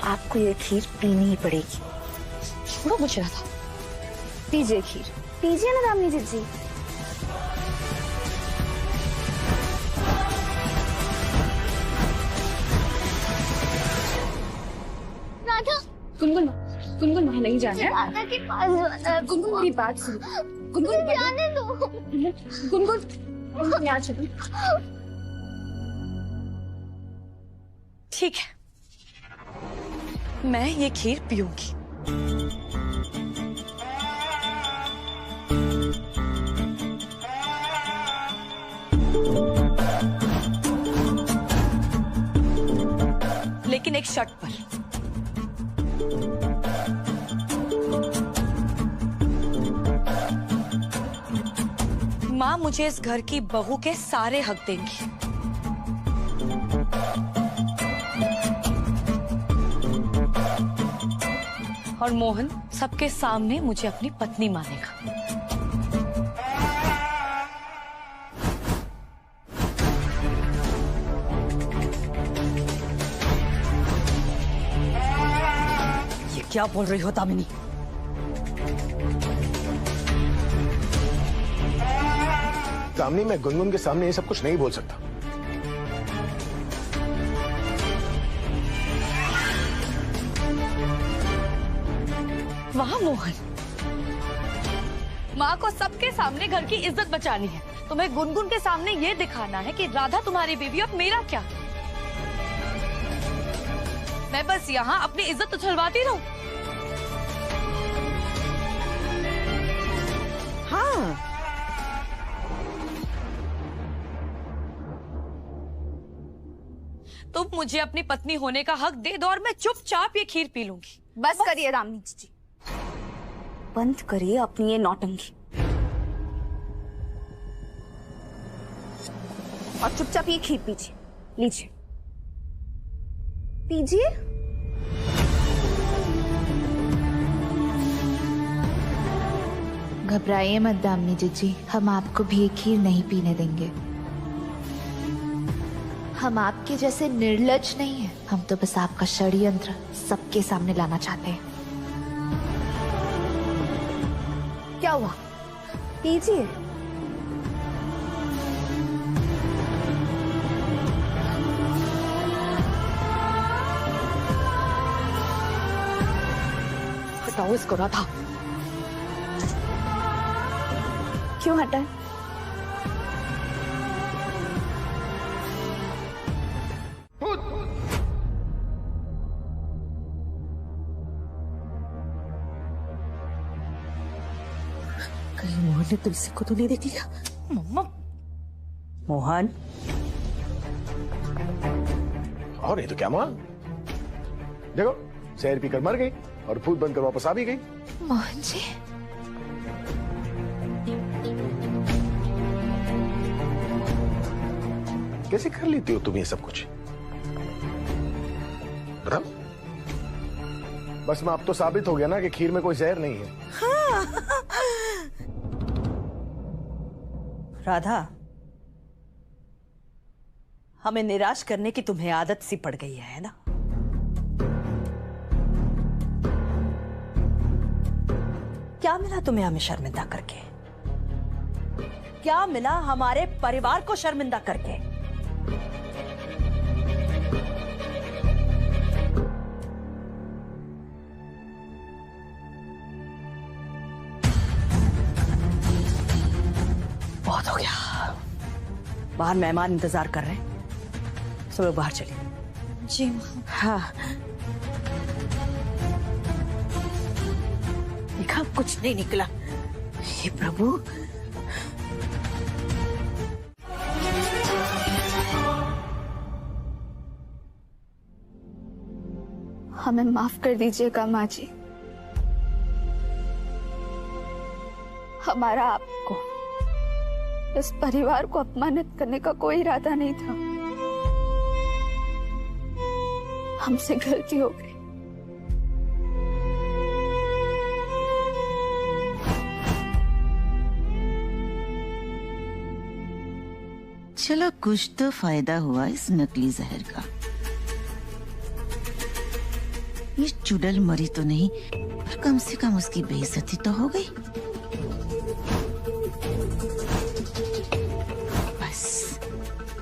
आपको ये खीर पीनी ही पड़ेगी। छोड़ो मुझे राधा। पीजिए खीर, पीजिए ना दामिनी जी। राधा, गुनगुन, गुनगुन वहाँ नहीं जाना है। राधा के पास जाना है। गुनगुन मेरी बात सुनो। गुनगुन जाने दो। गुनगुन यहाँ चलो। ठीक है, मैं ये खीर पीऊंगी। लेकिन एक शर्त पर। माँ मुझे इस घर की बहू के सारे हक देंगी। और मोहन सबके सामने मुझे अपनी पत्नी मानेगा। ये क्या बोल रही हो दामिनी? दामिनी, मैं गुनगुन के सामने ये सब कुछ नहीं बोल सकता। वाह मोहन, माँ को सबके सामने घर की इज्जत बचानी है। तुम्हें गुनगुन के सामने ये दिखाना है कि राधा तुम्हारी बीवी और मेरा क्या। मैं बस यहाँ अपनी इज्जत उछलवाती रहूं? हाँ, तुम मुझे अपनी पत्नी होने का हक दे दो और मैं चुपचाप ये खीर पी लूंगी। बस करिए दामिनी जी, बंद करिए अपनी ये नौटंकी और चुपचाप ये खीर पीजिए। लीजिए, पीजिए। घबराइए मत दामिनी जीजी, हम आपको भी ये खीर नहीं पीने देंगे। हम आपके जैसे निर्लज नहीं हैं, हम तो बस आपका षड्यंत्र सबके सामने लाना चाहते हैं। क्या हुआ? पीजिए। हटाओ इसको राधा। क्यों हटाए? कहीं मोहन ने तुलसी को तो नहीं देख लिया? मम्मा, मोहन, और नहीं तो क्या माँ, देखो शहर पीकर मर गई और भूत बनकर वापस आ भी गई। मोहन जी, कैसे कर लेती हो तुम ये सब कुछ? बताओ। बस मैं अब तो साबित हो गया ना कि खीर में कोई जहर नहीं है। राधा, हमें निराश करने की तुम्हें आदत सी पड़ गई है ना? क्या मिला तुम्हें हमें शर्मिंदा करके? क्या मिला हमारे परिवार को शर्मिंदा करके? बहुत हो गया, बाहर मेहमान इंतजार कर रहे हैं, सब लोग बाहर चलिए। जी माँ। हाँ, देखा कुछ नहीं निकला। हे प्रभु, हमें माफ कर दीजिएगा माँ जी। हमारा आपको, इस परिवार को अपमानित करने का कोई इरादा नहीं था। हमसे गलती हो गई। चलो कुछ तो फायदा हुआ इस नकली जहर का। ये चुड़ैल मरी तो नहीं, पर कम से कम उसकी बेइज्जती तो हो गई। बस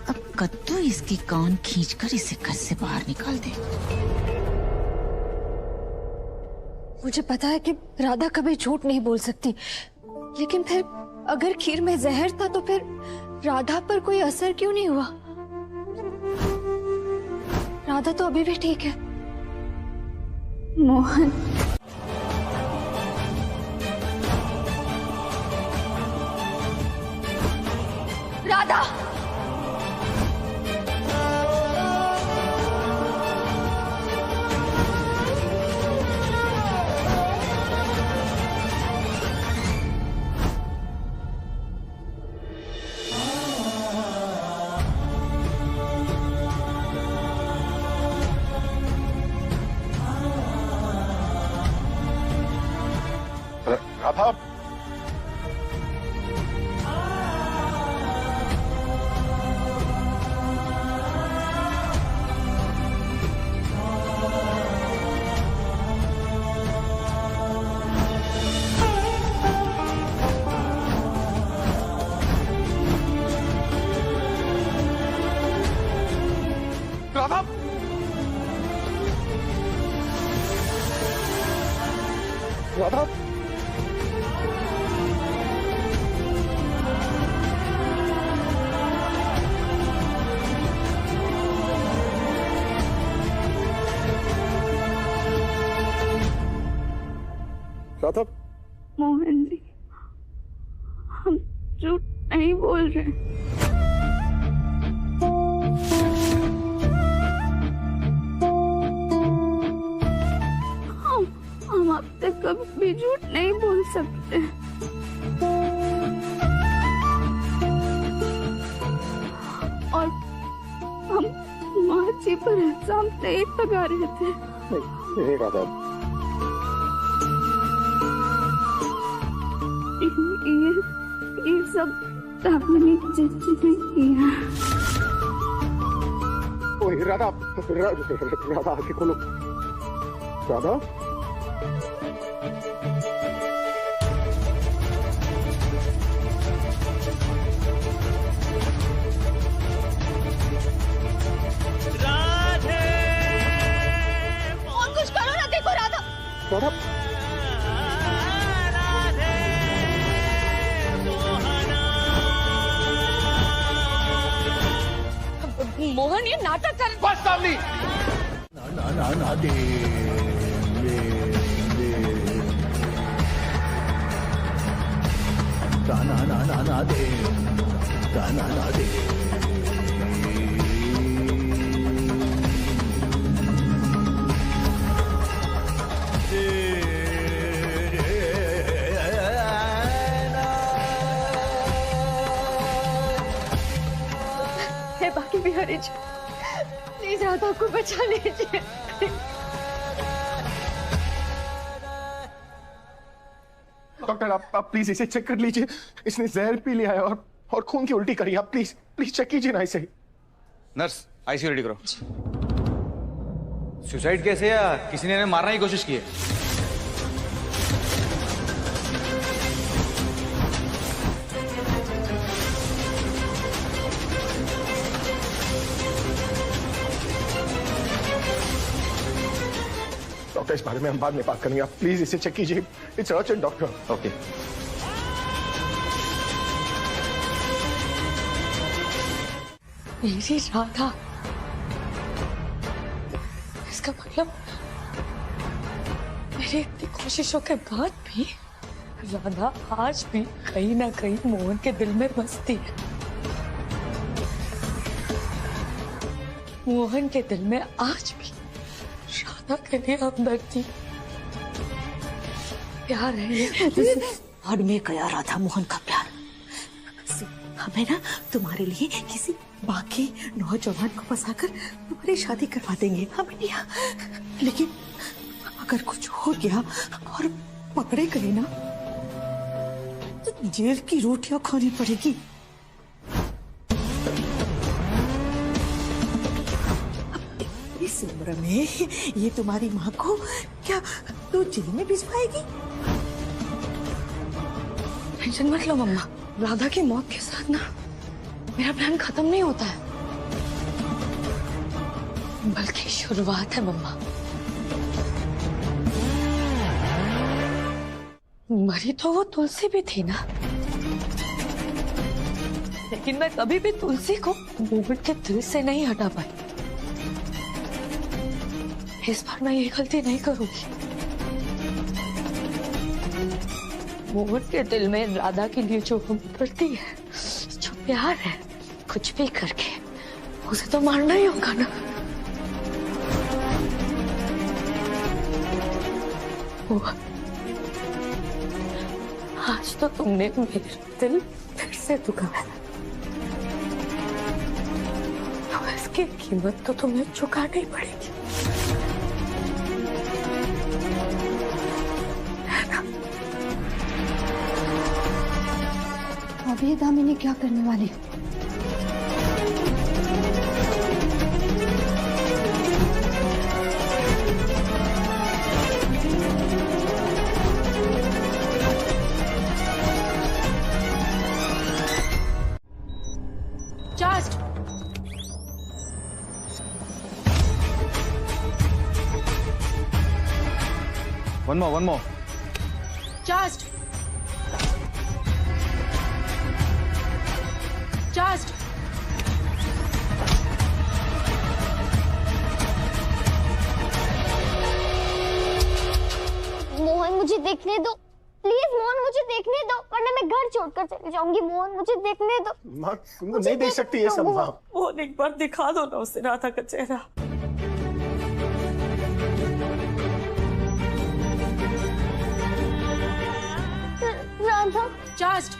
अब कद्दू इसकी कान खींचकर इसे घर से बाहर निकाल दे। मुझे पता है कि राधा कभी झूठ नहीं बोल सकती, लेकिन फिर अगर खीर में जहर था तो फिर राधा पर कोई असर क्यों नहीं हुआ? राधा तो अभी भी ठीक है। मोहन, राधा, राधा, राधा, राधा, राधा। मोहन जी, हम झूठ नहीं बोल रहे। हम आपसे कभी भी झूठ नहीं बोल सकते। और हम माँ जी पर एहसान नहीं लगा रहे थे। नहीं राधा, ये सब रागिनी चाची ने किया। ओए राधा, राधा आके खोलो। राधा, और कुछ करो ना, देखो राधा। राधा, मोहन ये नाटक कर। बस सामने। ना ना ना दे दे दे ना ना ना ना ना दे ना ना ना दे। हे बाकी बिहारी जी, प्लीज राधा को बचा लीजिए। डॉक्टर आप प्लीज इसे चेक कर लीजिए। इसने जहर पी लिया है और खून की उल्टी करी। आप प्लीज प्लीज चेक कीजिए ना इसे। नर्स आईसीयू रेडी करो। सुसाइड केस है या किसी ने मारने की कोशिश की है? डॉक्टर इस बारे में हम बाद में बात करेंगे। आप प्लीज इसे चेक कीजिए। It's urgent doctor. ओके। मेरी राधा, इसका मतलब मेरी इतनी कोशिशों के बाद भी राधा आज भी कहीं ना कहीं मोहन के दिल में बसती है। मोहन के दिल में आज भी राधा के लिए हमदर्दी, प्यार है। और मैं गया राधा मोहन का प्यार। हमें ना तुम्हारे लिए किसी बाकी नौजवान को फंसाकर तुम्हारी शादी करवा देंगे। हमें नहीं, लेकिन अगर कुछ हो गया और पकड़े गए ना तो जेल की रोटियां खानी पड़ेगी। इस उम्र में ये तुम्हारी माँ को क्या तू जेल में भिजवाएगी? टेंशन मत लो मम्मा, राधा की मौत के साथ ना मेरा प्लान खत्म नहीं होता है, बल्कि शुरुआत है मम्मा। मरी तो वो तुलसी भी थी ना, लेकिन मैं कभी भी तुलसी को मोहन के दिल से नहीं हटा पाई। इस बार मैं ये गलती नहीं करूंगी। मोहन के दिल में राधा के लिए जो हम करती है, जो प्यार है, कुछ भी करके उसे तो मारना ही होगा ना। आज तो तुमने मेरा दिल फिर से दुखाया, तो इसकी कीमत तो तुम्हें चुकानी पड़ेगी, है ना? अब ये दामिनी क्या करने वाली? Just. One more. Just. Mohan मुझे देखने दो प्लीज, मोहन मुझे देखने दो, वरना मैं घर छोड़कर चली जाऊंगी। मोहन मुझे देखने दो। माँ तुमको नहीं देख सकती ये सब माँ। वो एक बार दिखा दो ना उसे राधा का चेहरा। राधा Just.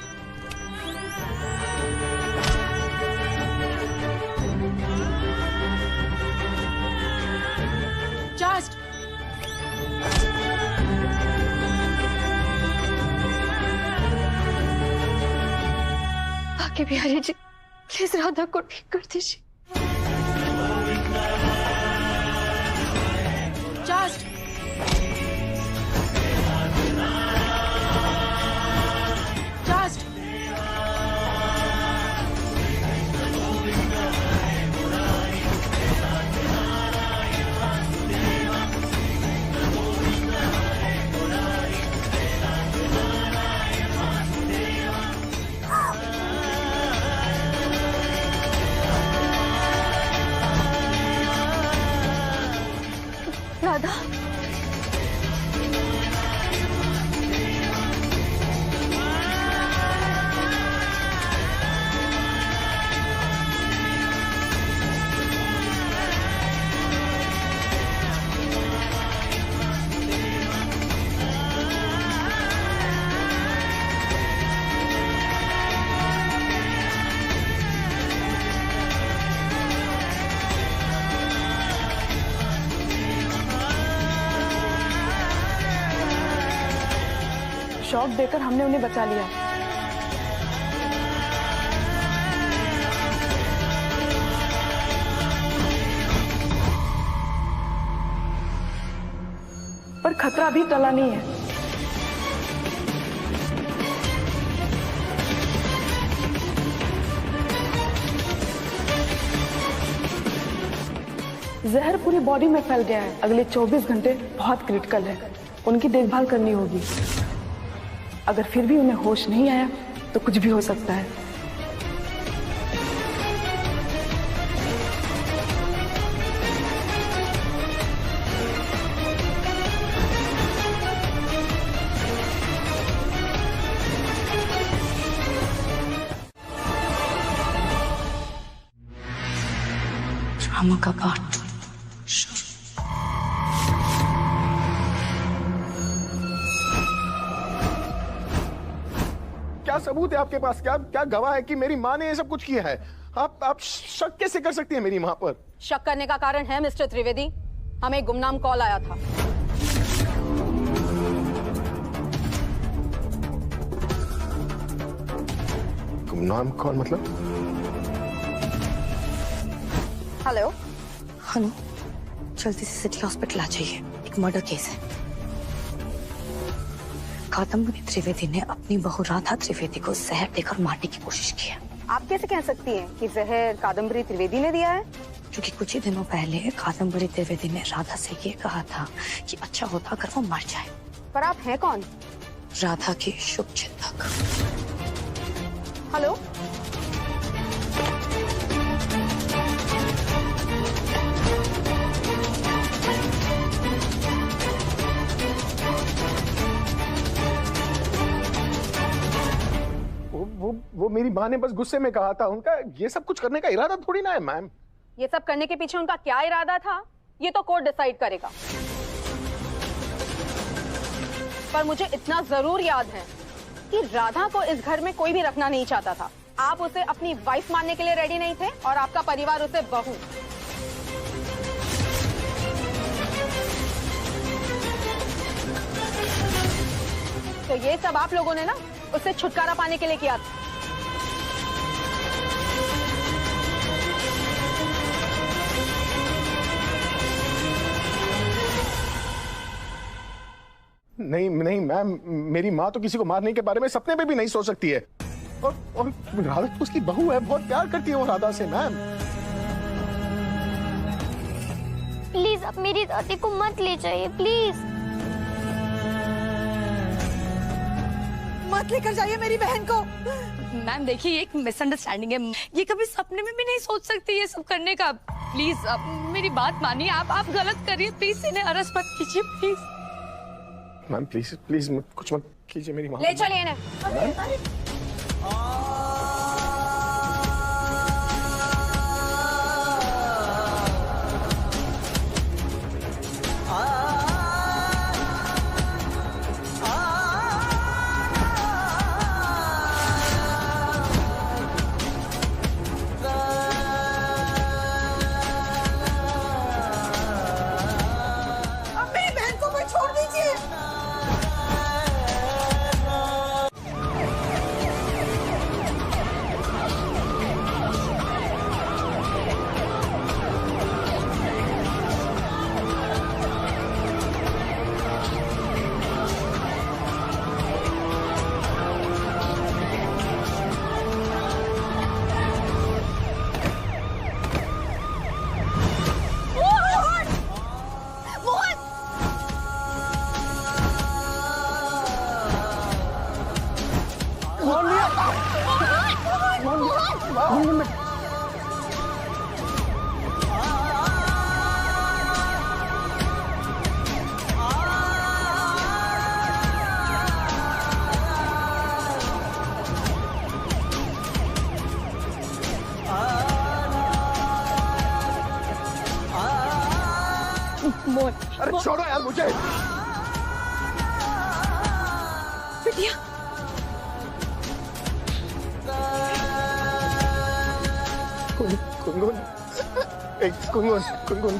आगे बिहारी जी प्लीज राधा को ठीक कर दीजिए। Just. राधा शॉक देकर हमने उन्हें बचा लिया। पर खतरा अभी टला नहीं है। जहर पूरी बॉडी में फैल गया है। अगले 24 घंटे बहुत क्रिटिकल है, उनकी देखभाल करनी होगी। अगर फिर भी उन्हें होश नहीं आया तो कुछ भी हो सकता है। ड्रामा का पार्ट क्या सबूत है आपके पास? क्या गवाह है कि मेरी माँ ने ये सब कुछ किया है? आप शक कैसे कर सकती हैं मेरी माँ पर? शक करने का कारण है मिस्टर त्रिवेदी, हमें गुमनाम कॉल आया था। गुमनाम कॉल मतलब? हेलो हेलो जल्दी से सिटी हॉस्पिटल आ जाइए, एक मर्डर केस है। कादम्बरी त्रिवेदी ने अपनी बहू राधा त्रिवेदी को जहर देकर मारने की कोशिश की है। आप कैसे कह सकती हैं कि जहर कादम्बरी त्रिवेदी ने दिया है? क्योंकि कुछ ही दिनों पहले कादम्बरी त्रिवेदी ने राधा से ये कहा था कि अच्छा होता अगर वो मर जाए। पर आप हैं कौन? राधा के शुभ चिंतक। हेलो, वो मेरी माँ ने बस गुस्से में कहा था। उनका ये सब कुछ करने का इरादा थोड़ी ना है मैम। ये सब करने के पीछे उनका क्या इरादा था ये तो कोर्ट डिसाइड करेगा। पर मुझे इतना जरूर याद है कि राधा को इस घर में कोई भी रखना नहीं चाहता था। आप उसे अपनी वाइफ मानने के लिए रेडी नहीं थे और आपका परिवार उसे बहू। तो ये सब आप लोगों ने ना उससे छुटकारा पाने के लिए किया था। नहीं नहीं मैम, मेरी माँ तो किसी को मारने के बारे में सपने में भी नहीं सोच सकती है। और राधा तो उसकी बहू है, बहुत प्यार करती है वो राधा से मैम। प्लीज आप मेरी दादी को मत ले जाइए, प्लीज मत लेकर जाइए मेरी बहन को। मैम देखिए, एक मिसअंडरस्टैंडिंग है, ये कभी सपने में भी नहीं सोच सकती ये सब करने का। प्लीज आप मेरी बात मानिए, आप गलत करिए, प्लीज इन्हें अरेस्ट मत कीजिए प्लीज। मैम प्लीज प्लीज कुछ मत कीजिए मेरी माँ। ले चलिए इन्हें। अरे छोड़ो यार मुझे। बिटिया गुनगुन, गुनगुन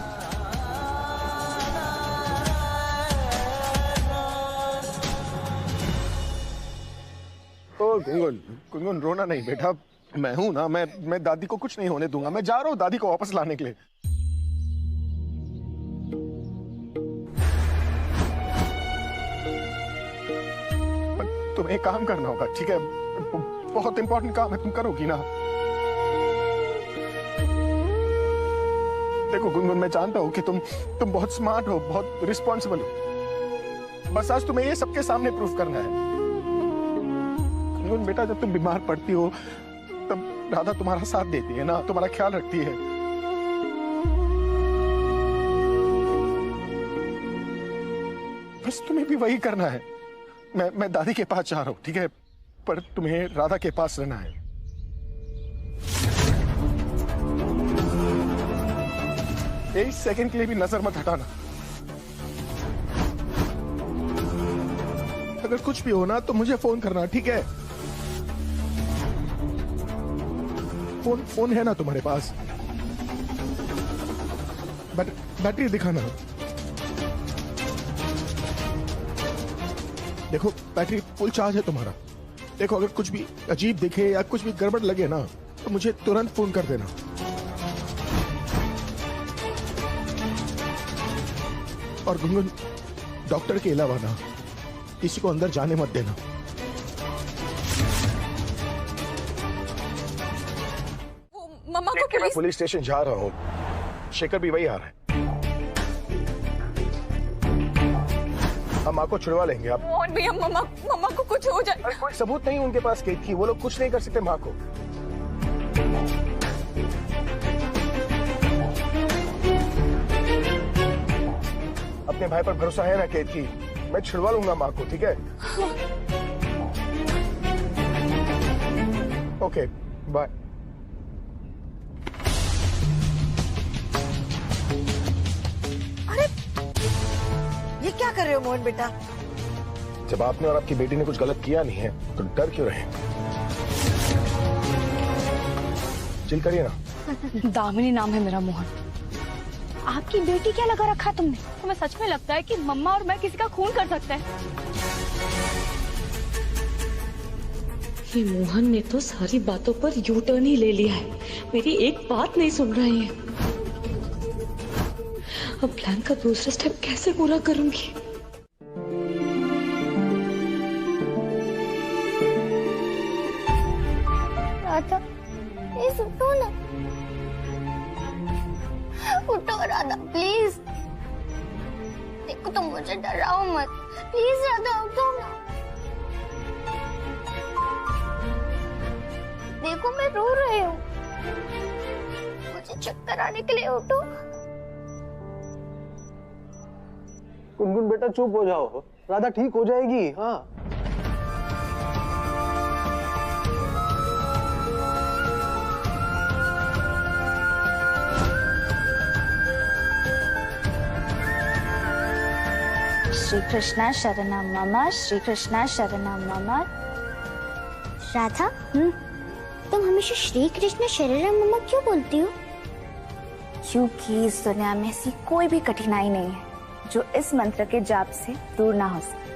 ओ गुनगुन रोना नहीं बेटा, मैं हूं ना। मैं दादी को कुछ नहीं होने दूंगा। मैं जा रहा हूँ दादी को वापस लाने के लिए। तुम्हें एक काम करना होगा, ठीक है? बहुत इंपॉर्टेंट काम है, तुम करोगी ना? देखो गुनगुन, मैं जानता हूँ कि तुम बहुत स्मार्ट हो, बहुत रिस्पॉन्सिबल हो। बस आज तुम्हें ये सबके सामने प्रूफ करना है। गुनगुन बेटा, जब तुम बीमार पड़ती हो तब राधा तुम्हारा साथ देती है ना, तुम्हारा ख्याल रखती है। बस तुम्हें भी वही करना है। मैं दादी के पास जा रहा हूँ, ठीक है? पर तुम्हें राधा के पास रहना है। एक सेकंड के लिए भी नजर मत हटाना। अगर कुछ भी हो ना तो मुझे फोन करना, ठीक है? फोन है ना तुम्हारे पास? बैटरी दिखाना। देखो बैटरी फुल चार्ज है तुम्हारा। देखो अगर कुछ भी अजीब दिखे या कुछ भी गड़बड़ लगे ना तो मुझे तुरंत फोन कर देना। और गुनगुन, डॉक्टर के अलावा ना किसी को अंदर जाने मत देना। मम्मा को मैं पुलिस स्टेशन जा रहा हूँ, शेखर भी वही आ रहा है। हम माँ को छुड़वा लेंगे। आप मोहन भैया, मम्मा को कुछ हो जाए। कोई सबूत नहीं उनके पास केक की, वो लोग कुछ नहीं कर सकते माँ को। अपने भाई पर भरोसा है ना केक की, मैं छुड़वा लूंगा माँ को, ठीक है? Okay, bye. ये क्या कर रहे हो मोहन बेटा? जब आपने और आपकी बेटी ने कुछ गलत किया नहीं है तो डर क्यों रहे? चिल करिए ना। दामिनी नाम है मेरा मोहन। आपकी बेटी क्या लगा रखा तुमने? तुम्हें सच में लगता है कि मम्मा और मैं किसी का खून कर सकते हैं? ये मोहन ने तो सारी बातों पर यू टर्न ही ले लिया है, मेरी एक बात नहीं सुन रहे हैं। अब प्लान का दूसरा स्टेप कैसे पूरा करूंगी? राधा, प्लीज उठो ना, उठो राधा प्लीज। देखो तुम मुझे डराओ मत, प्लीज राधा उठो ना। देखो मैं रो रही हूँ, मुझे चक्कर आने के लिए उठो। गुनगुन बेटा चुप हो जाओ, राधा ठीक हो जाएगी। हाँ श्री कृष्णा शरणम मम, श्री कृष्णा शरणम मम। राधा, तुम हमेशा श्री कृष्ण शरणम मम क्यों बोलती हो? क्योंकि इस दुनिया में ऐसी कोई भी कठिनाई नहीं है जो इस मंत्र के जाप से दूर ना हो सके।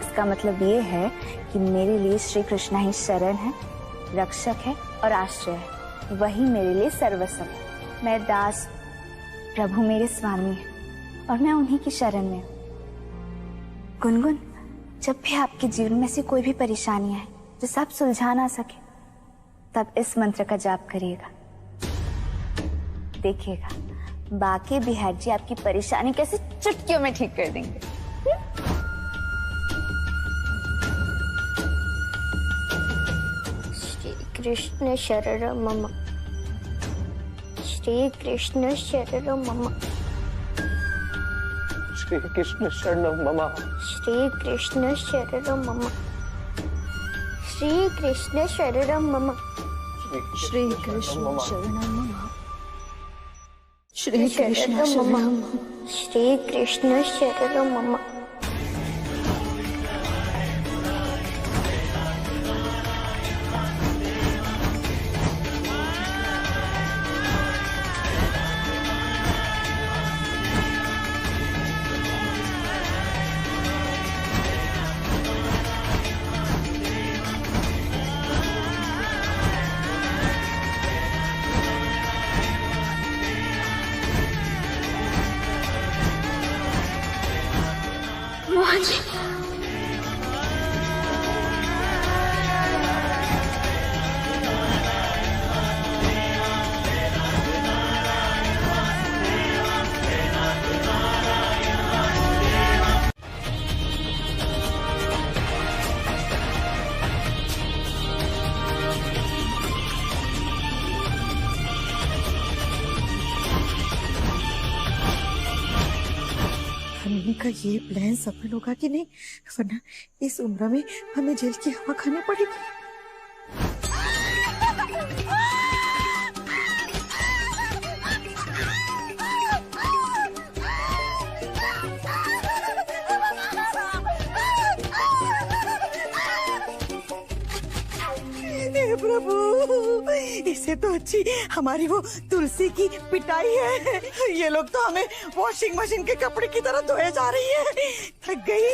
इसका मतलब ये है कि मेरे लिए श्री कृष्णा ही शरण है, रक्षक है और आश्रय है। वही मेरे लिए सर्वस्व है। मैं दास, प्रभु मेरे स्वामी है और मैं उन्हीं की शरण में हूँ। गुनगुन, जब भी आपके जीवन में से कोई भी परेशानी आए जिसे आप सुलझा ना सके, तब इस मंत्र का जाप करिएगा। देखिएगा बाकी बिहार जी आपकी परेशानी कैसे चुटकियों में ठीक कर देंगे। श्री कृष्ण शरणम मम, श्री कृष्ण शरणम मम, श्री कृष्ण शरणम मम, श्री कृष्ण शरणम मम, श्री कृष्ण शरणम मम, श्री कृष्ण शरणम मम, श्री कृष्ण शरणम, श्री कृष्ण शरणम मम। मोहन जी, का ये प्लान सफल होगा कि नहीं, वरना इस उम्र में हमें जेल की हवा खानी पड़ेगी। हे प्रभु, इससे तो अच्छी हमारी वो तुलसी की पिटाई है। ये लोग तो हमें वॉशिंग मशीन के कपड़े की तरह धोए जा रही है। थक गई।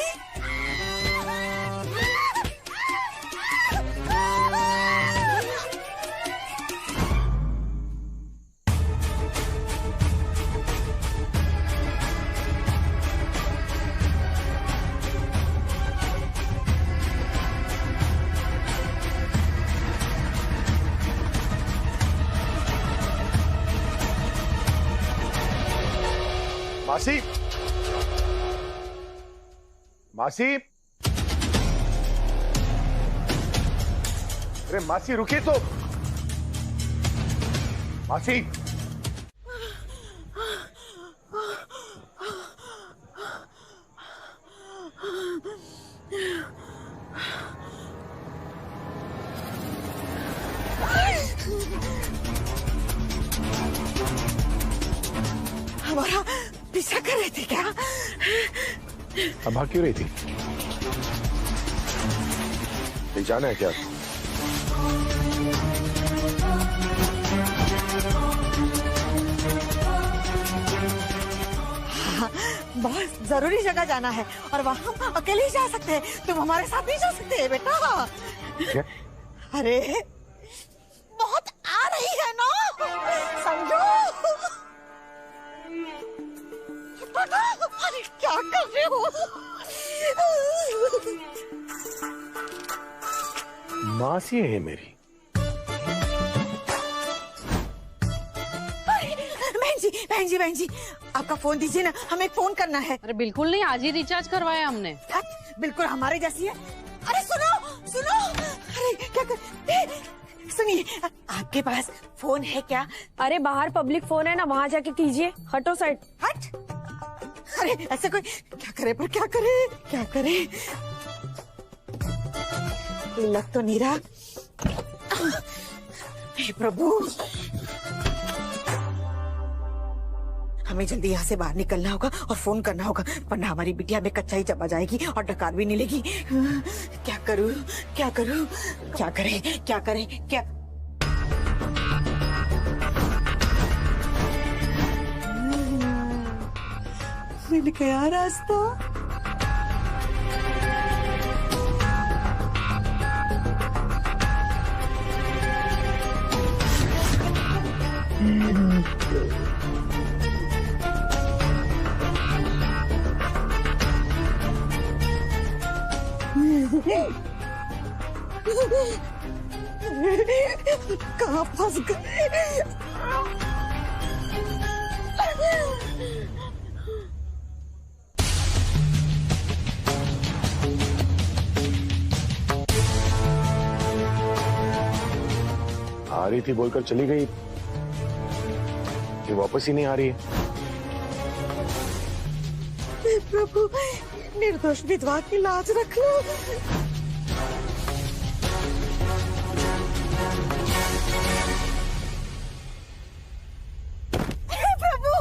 मासी, मासी, अरे मासी रुकिए तो। मासी, हमारा पीछा कर रही थी क्या? अब भाग क्यों रही थी? कहीं जाना है क्या? हाँ, बहुत जरूरी जगह जाना है और वहाँ हम अकेले ही जा सकते हैं। तुम हमारे साथ नहीं जा सकते बेटा। क्या? अरे बहुत आ रही है ना, समझो। बेटा, अरे क्या कर रहे हो? मासी है मेरी। बहन जी, आपका फोन दीजिए ना, हमें फोन करना है। अरे बिल्कुल नहीं, आज ही रिचार्ज करवाया हमने। बिल्कुल हमारे जैसी है। अरे सुनो, अरे क्या कर, सुनिए, आपके पास फोन है क्या? अरे बाहर पब्लिक फोन है ना, वहाँ जाके कीजिए। हटो साइड। हट। अरे ऐसे कोई क्या करे? लग तो नहीं रहा। हे प्रभु, हमें जल्दी यहाँ से बाहर निकलना होगा और फोन करना होगा, वरना हमारी बिटिया में कच्चा ही चबा जाएगी और डकार भी नहीं लेगी। क्या करूँ? क्या करें? मिल गया रास्ता। कहाँ फंस गए? आ रही थी बोलकर चली गई, ये वापस ही नहीं आ रही है। हे प्रभु, निर्दोष विधवा की लाज रख लो। हे प्रभु,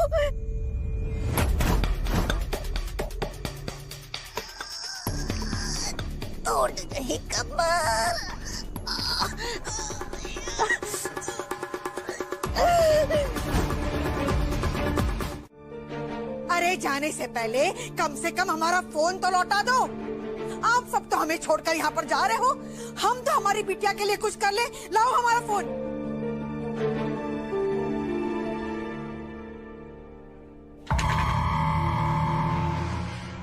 तोड़ गई कमर। अरे जाने से पहले कम से कम हमारा फोन तो लौटा दो। आप सब तो हमें छोड़कर यहाँ पर जा रहे हो, हम तो हमारी बिटिया के लिए कुछ कर ले। लाओ हमारा फोन।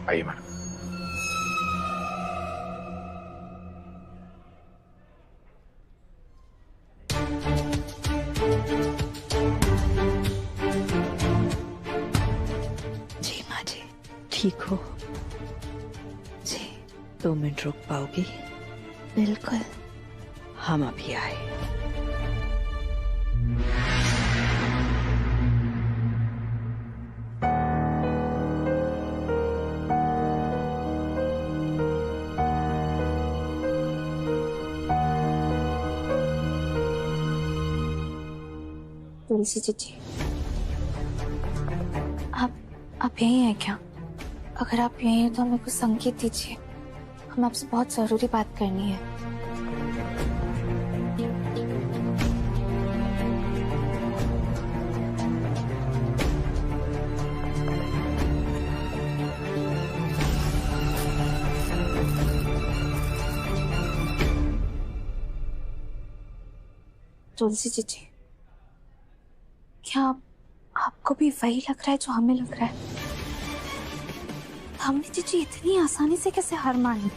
आइए मैडम। ठीक हो जी? 2 मिनट रुक पाओगी? बिल्कुल। हम अभी आए। तुलसी जी, आप यही हैं क्या? अगर आप यही हैं तो हमें कुछ संकेत दीजिए, हमें आपसे बहुत जरूरी बात करनी है। तुलसी जी, क्या आपको भी वही लग रहा है जो हमें लग रहा है? हमने जी इतनी आसानी से कैसे हार मानी?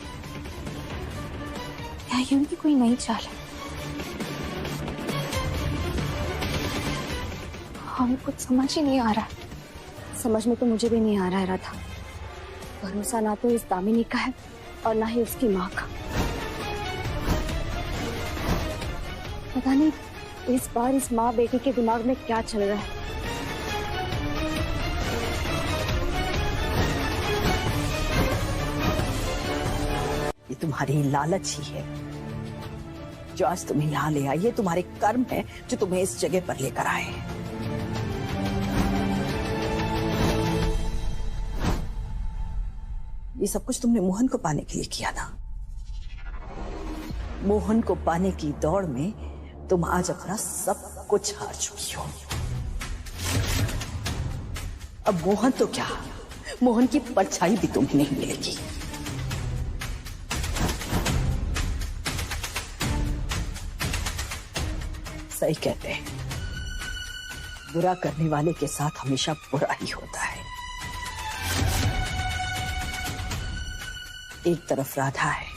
क्या ये उनकी कोई नई चाल है? हमें कुछ समझ ही नहीं आ रहा। समझ में तो मुझे भी नहीं आ रहा है राधा। भरोसा ना तो इस दामिनी का है और ना ही उसकी माँ का। पता नहीं इस बार इस माँ बेटी के दिमाग में क्या चल रहा है। ये तुम्हारी लालच ही है जो आज तुम्हें यहाँ ले आई है। तुम्हारे कर्म है जो तुम्हें इस जगह पर लेकर आए हैं। ये सब कुछ तुमने मोहन को पाने के लिए किया ना। मोहन को पाने की दौड़ में तुम आज अपना सब कुछ हार चुकी हो। अब मोहन तो क्या, मोहन की परछाई भी तुम्हें नहीं मिलेगी। सही कहते हैं, बुरा करने वाले के साथ हमेशा बुरा ही होता है। एक तरफ राधा है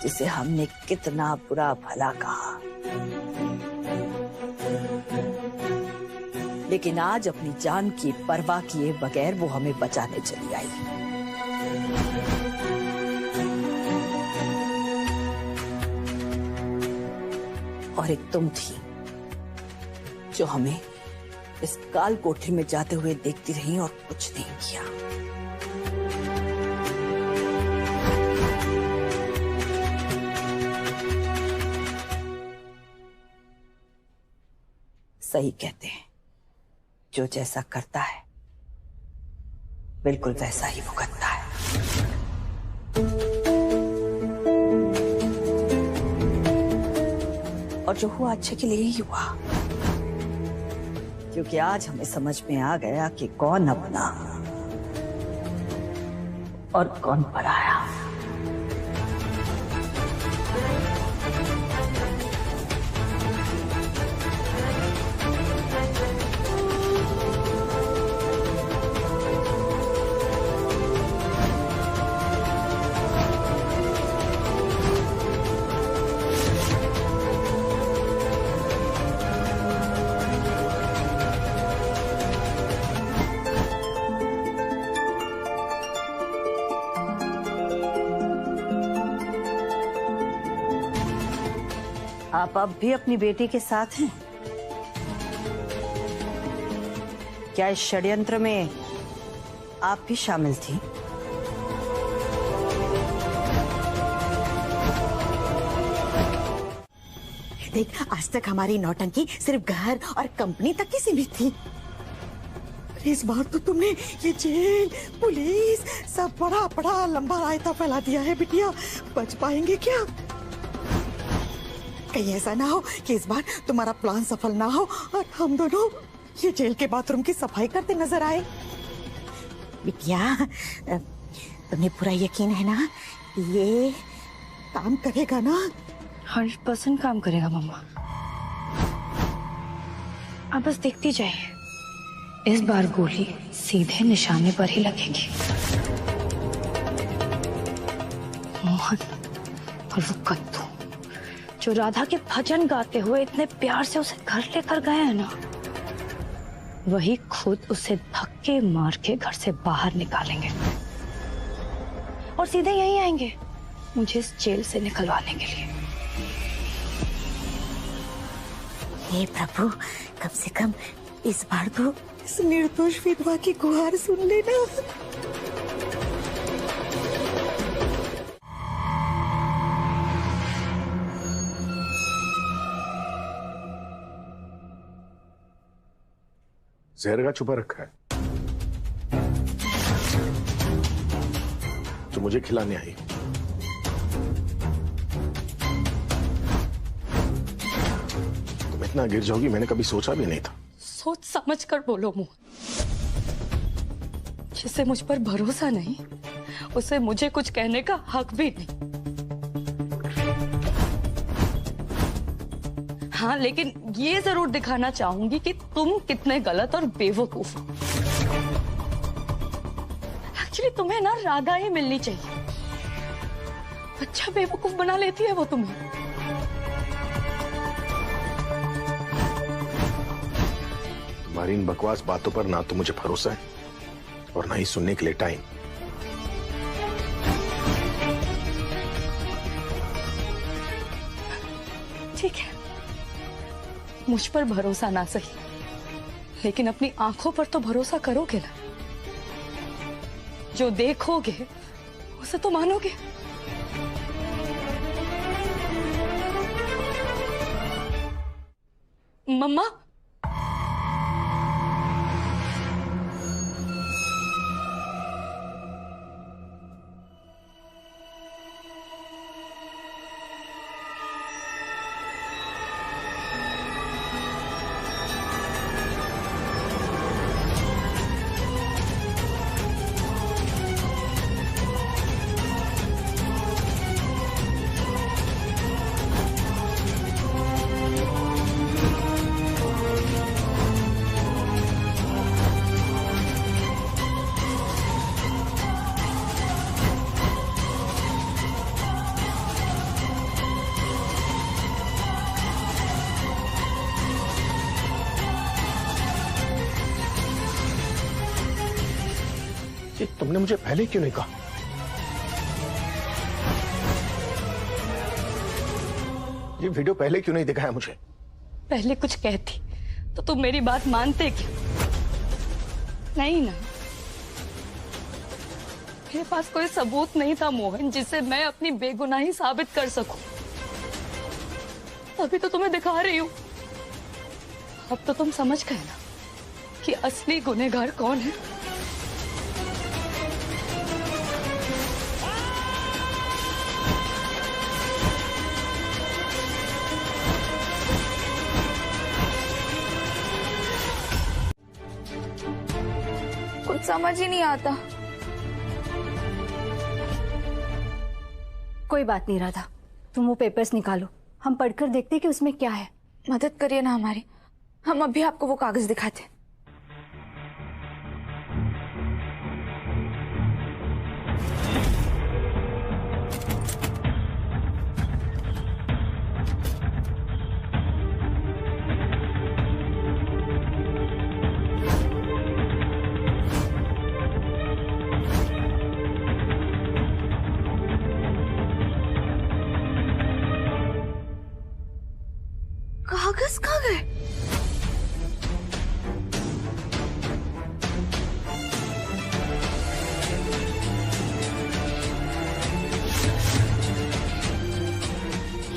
जिसे हमने कितना बुरा भला कहा, लेकिन आज अपनी जान की परवाह किए बगैर वो हमें बचाने चली आई। और एक तुम थी जो हमें इस काल कोठरी में जाते हुए देखती रही और कुछ नहीं किया। सही कहते हैं, जो जैसा करता है बिल्कुल वैसा ही भुगतता है। और जो हुआ अच्छे के लिए ही हुआ, क्योंकि आज हमें समझ में आ गया कि कौन अपना और कौन पराया। आप अब भी अपनी बेटी के साथ हैं? क्या इस षड्यंत्र में आप भी शामिल थी? देख, आज तक हमारी नौटंकी सिर्फ घर और कंपनी तक ही सीमित थी। इस बार तो तुमने ये जेल, पुलिस सब बड़ा बड़ा लंबा रायता फैला दिया है। बिटिया, बच पाएंगे क्या? कहीं ऐसा ना हो कि इस बार तुम्हारा प्लान सफल ना हो और हम दोनों ये जेल के बाथरूम की सफाई करते नजर आए। बिटिया, तुम्हें पूरा यकीन है ना ये काम करेगा ना? 100% काम करेगा मम्मा। आप बस देखती जाइए, इस बार गोली सीधे निशाने पर ही लगेगी। मोहन और वो कद्दू जो राधा के भजन गाते हुए इतने प्यार से उसे घर लेकर गए हैं ना, वही खुद उसे धक्के मार के घर से बाहर निकालेंगे और सीधे यहीं आएंगे मुझे इस जेल से निकलवाने के लिए। हे प्रभु, कम से कम इस बार तो इस निर्दोष विधवा की गुहार सुन लेना। जहर का छुपा रखा है जो मुझे खिलाने आई। तुम इतना गिर जाओगी मैंने कभी सोचा भी नहीं था। सोच समझ कर बोलो मोहन, जिसे मुझ पर भरोसा नहीं उसे मुझे कुछ कहने का हक भी नहीं। हाँ, लेकिन ये जरूर दिखाना चाहूंगी कि तुम कितने गलत और बेवकूफ हो। एक्चुअली तुम्हें ना राधा ही मिलनी चाहिए। अच्छा बेवकूफ बना लेती है वो तुम्हें। तुम्हारी इन बकवास बातों पर ना तो मुझे भरोसा है और ना ही सुनने के लिए टाइम। ठीक है, मुझ पर भरोसा ना सही, लेकिन अपनी आंखों पर तो भरोसा करोगे ना। जो देखोगे उसे तो मानोगे। मम्मा, ये तुमने मुझे पहले क्यों नहीं कहा? ये वीडियो पहले क्यों नहीं दिखाया मुझे? पहले कुछ कहती तो तुम मेरी बात मानते क्यों? नहीं ना, मेरे पास कोई सबूत नहीं था मोहन, जिससे मैं अपनी बेगुनाही साबित कर सकूं। अभी तो तुम्हें दिखा रही हूं। अब तो तुम समझ गए ना कि असली गुनहगार कौन है। कुछ समझ ही नहीं आता। कोई बात नहीं राधा, तुम वो पेपर्स निकालो, हम पढ़कर देखते कि उसमें क्या है। मदद करिए ना हमारी, हम अभी आपको वो कागज दिखाते। कागज कहाँ गए?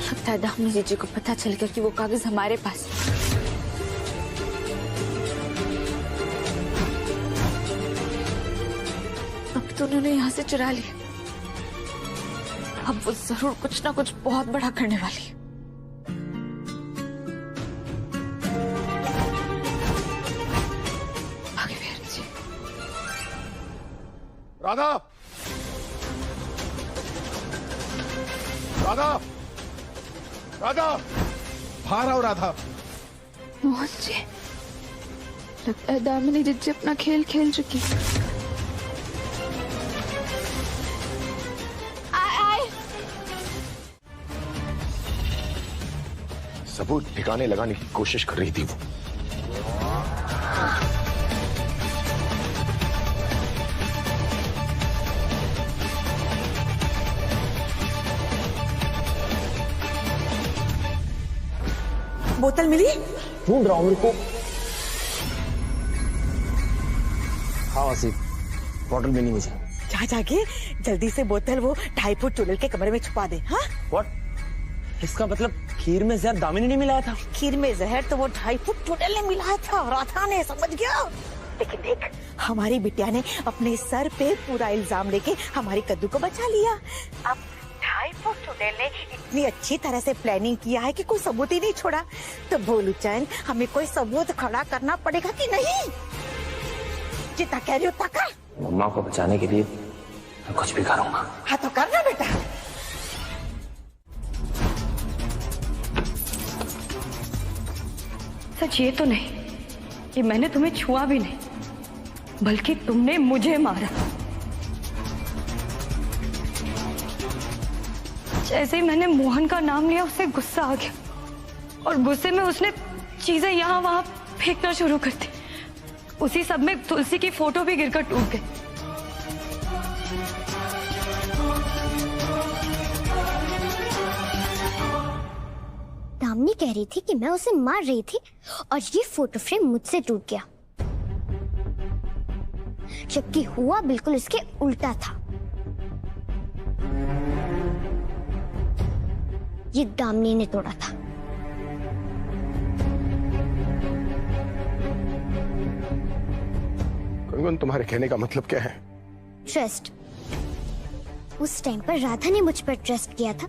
लगता है दामिनी जीजी को पता चल गया कि वो कागज हमारे पास है। अब तो उन्होंने यहाँ से चुरा लिया। अब वो जरूर कुछ ना कुछ बहुत बड़ा करने वाली है। राधा, राधा, राधा, बाहर आओ राधा। मोहन जी, लगता है दामिनी जीजी अपना खेल खेल चुकी। आए। सबूत ठिकाने लगाने की कोशिश कर रही थी वो। बोतल मिली? ढूंढ रहा हूँ मेरे को। हाँ वसीम, बोतल मिली मुझे। जा जाके जल्दी से बोतल वो 2.5 फुट चुड़ैल के कमरे में छुपा दे। हाँ? What? इसका मतलब खीर में जहर दामिनी ने मिलाया था? खीर में जहर तो वो 2.5 फुट चुड़ैल ने मिलाया था, राधा ने, समझ गया? लेकिन देख, हमारी बिटिया ने अपने सर पे पूरा इल्जाम लेके हमारी कद्दू को बचा लिया। अब 2.5 फुट चुड़ैल ने इतनी अच्छी तरह से प्लानिंग किया है कि कोई सबूत ही नहीं छोड़ा। तो बोलू चैन, हमें कोई सबूत खड़ा करना पड़ेगा कि नहीं? जितना कह रही हो उतना कर। मम्मा को बचाने के लिए मैं कुछ भी करूंगा। हाँ तो करना बेटा। सच ये तो नहीं कि मैंने तुम्हें छुआ भी नहीं, बल्कि तुमने मुझे मारा। जैसे ही मैंने मोहन का नाम लिया, उसे गुस्सा आ गया और गुस्से में उसने चीजें यहाँ वहां फेंकना शुरू कर दी। उसी सब में तुलसी की फोटो भी गिरकर टूट गई। दामिनी कह रही थी कि मैं उसे मार रही थी और ये फोटो फ्रेम मुझसे टूट गया, जबकि हुआ बिल्कुल इसके उल्टा था। ये दामिनी ने तोड़ा था। गुनगुन, तुम्हारे कहने का मतलब क्या है? ट्रस्ट। उस टाइम पर राधा ने मुझ पर ट्रस्ट किया था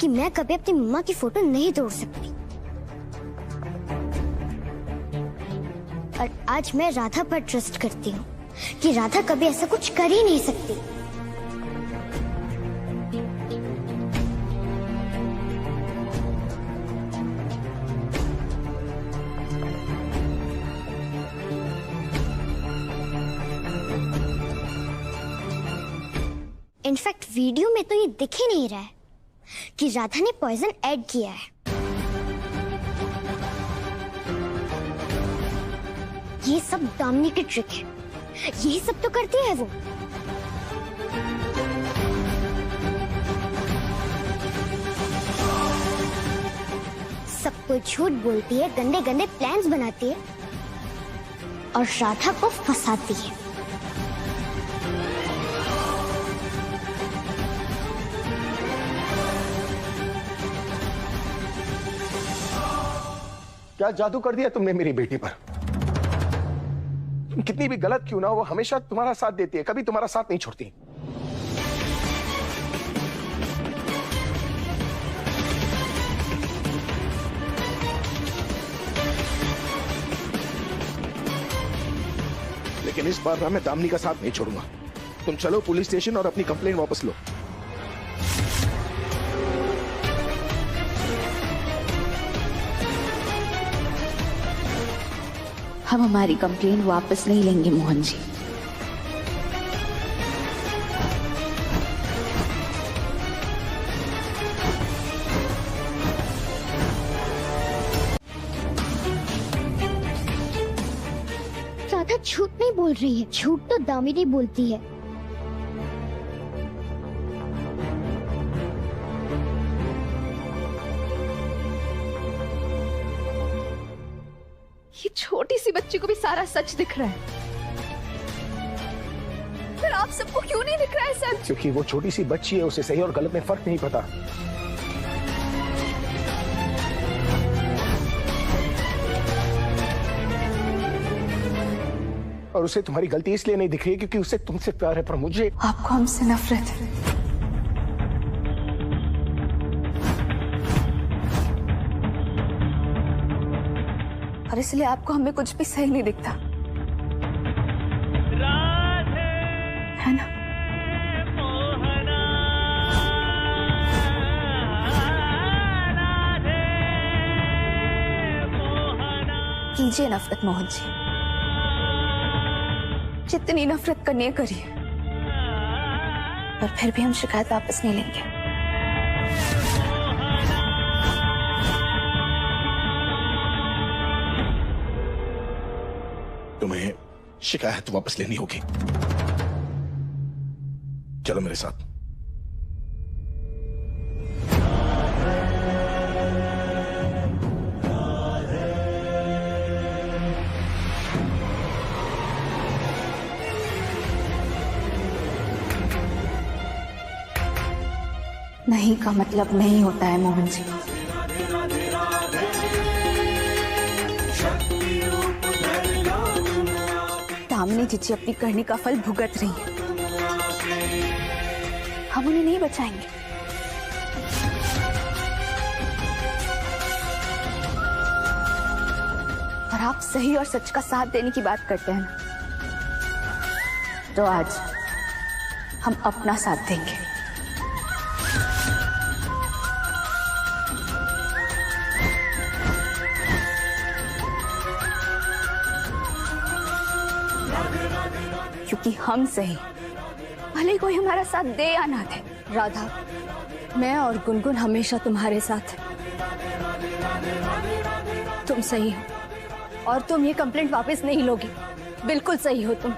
कि मैं कभी अपनी मम्मा की फोटो नहीं तोड़ सकती, और आज मैं राधा पर ट्रस्ट करती हूँ कि राधा कभी ऐसा कुछ कर ही नहीं सकती। इनफैक्ट वीडियो में तो ये दिख ही नहीं रहा है कि राधा ने पॉइजन ऐड किया है। ये सब दामिनी की ट्रिक है, यही सब तो करती है वो। सबको झूठ बोलती है, गंदे गंदे प्लान्स बनाती है और राधा को फंसाती है। क्या जादू कर दिया तुमने मेरी बेटी पर? तुम कितनी भी गलत क्यों ना हो, वो हमेशा तुम्हारा साथ देती है, कभी तुम्हारा साथ नहीं छोड़ती। लेकिन इस बार ना मैं दामिनी का साथ नहीं छोड़ूंगा। तुम चलो पुलिस स्टेशन और अपनी कंप्लेंट वापस लो। हम हमारी कंप्लेंट वापस नहीं लेंगे मोहन जी। राधा झूठ नहीं बोल रही है, झूठ तो दामिनी बोलती है। ये छोटी सी बच्ची को भी सारा सच दिख रहा है, फिर आप सबको क्यों नहीं दिख रहा है सच? क्योंकि वो छोटी सी बच्ची है, उसे सही और गलत में फर्क नहीं पता। और उसे तुम्हारी गलती इसलिए नहीं दिख रही है क्योंकि उसे तुमसे प्यार है, पर मुझे आपको हमसे नफरत है और इसलिए आपको हमें कुछ भी सही नहीं दिखता, है ना? कीजिए नफरत मोहन जी, जितनी नफरत करनी है करिए, पर फिर भी हम शिकायत वापस नहीं लेंगे। तुम्हें शिकायत वापस लेनी होगी। चलो मेरे साथ। नहीं का मतलब नहीं होता है मोहन जी। दामिनी जीजी अपनी करनी का फल भुगत रही है, हम उन्हें नहीं बचाएंगे। और आप सही और सच का साथ देने की बात करते हैं ना, तो आज हम अपना साथ देंगे। क्योंकि हम सही, भले कोई हमारा साथ दे या ना दे। राधा, मैं और गुनगुन हमेशा तुम्हारे साथ हैं। तुम सही हो और तुम ये कंप्लेंट वापस नहीं लोगी। बिल्कुल सही हो तुम।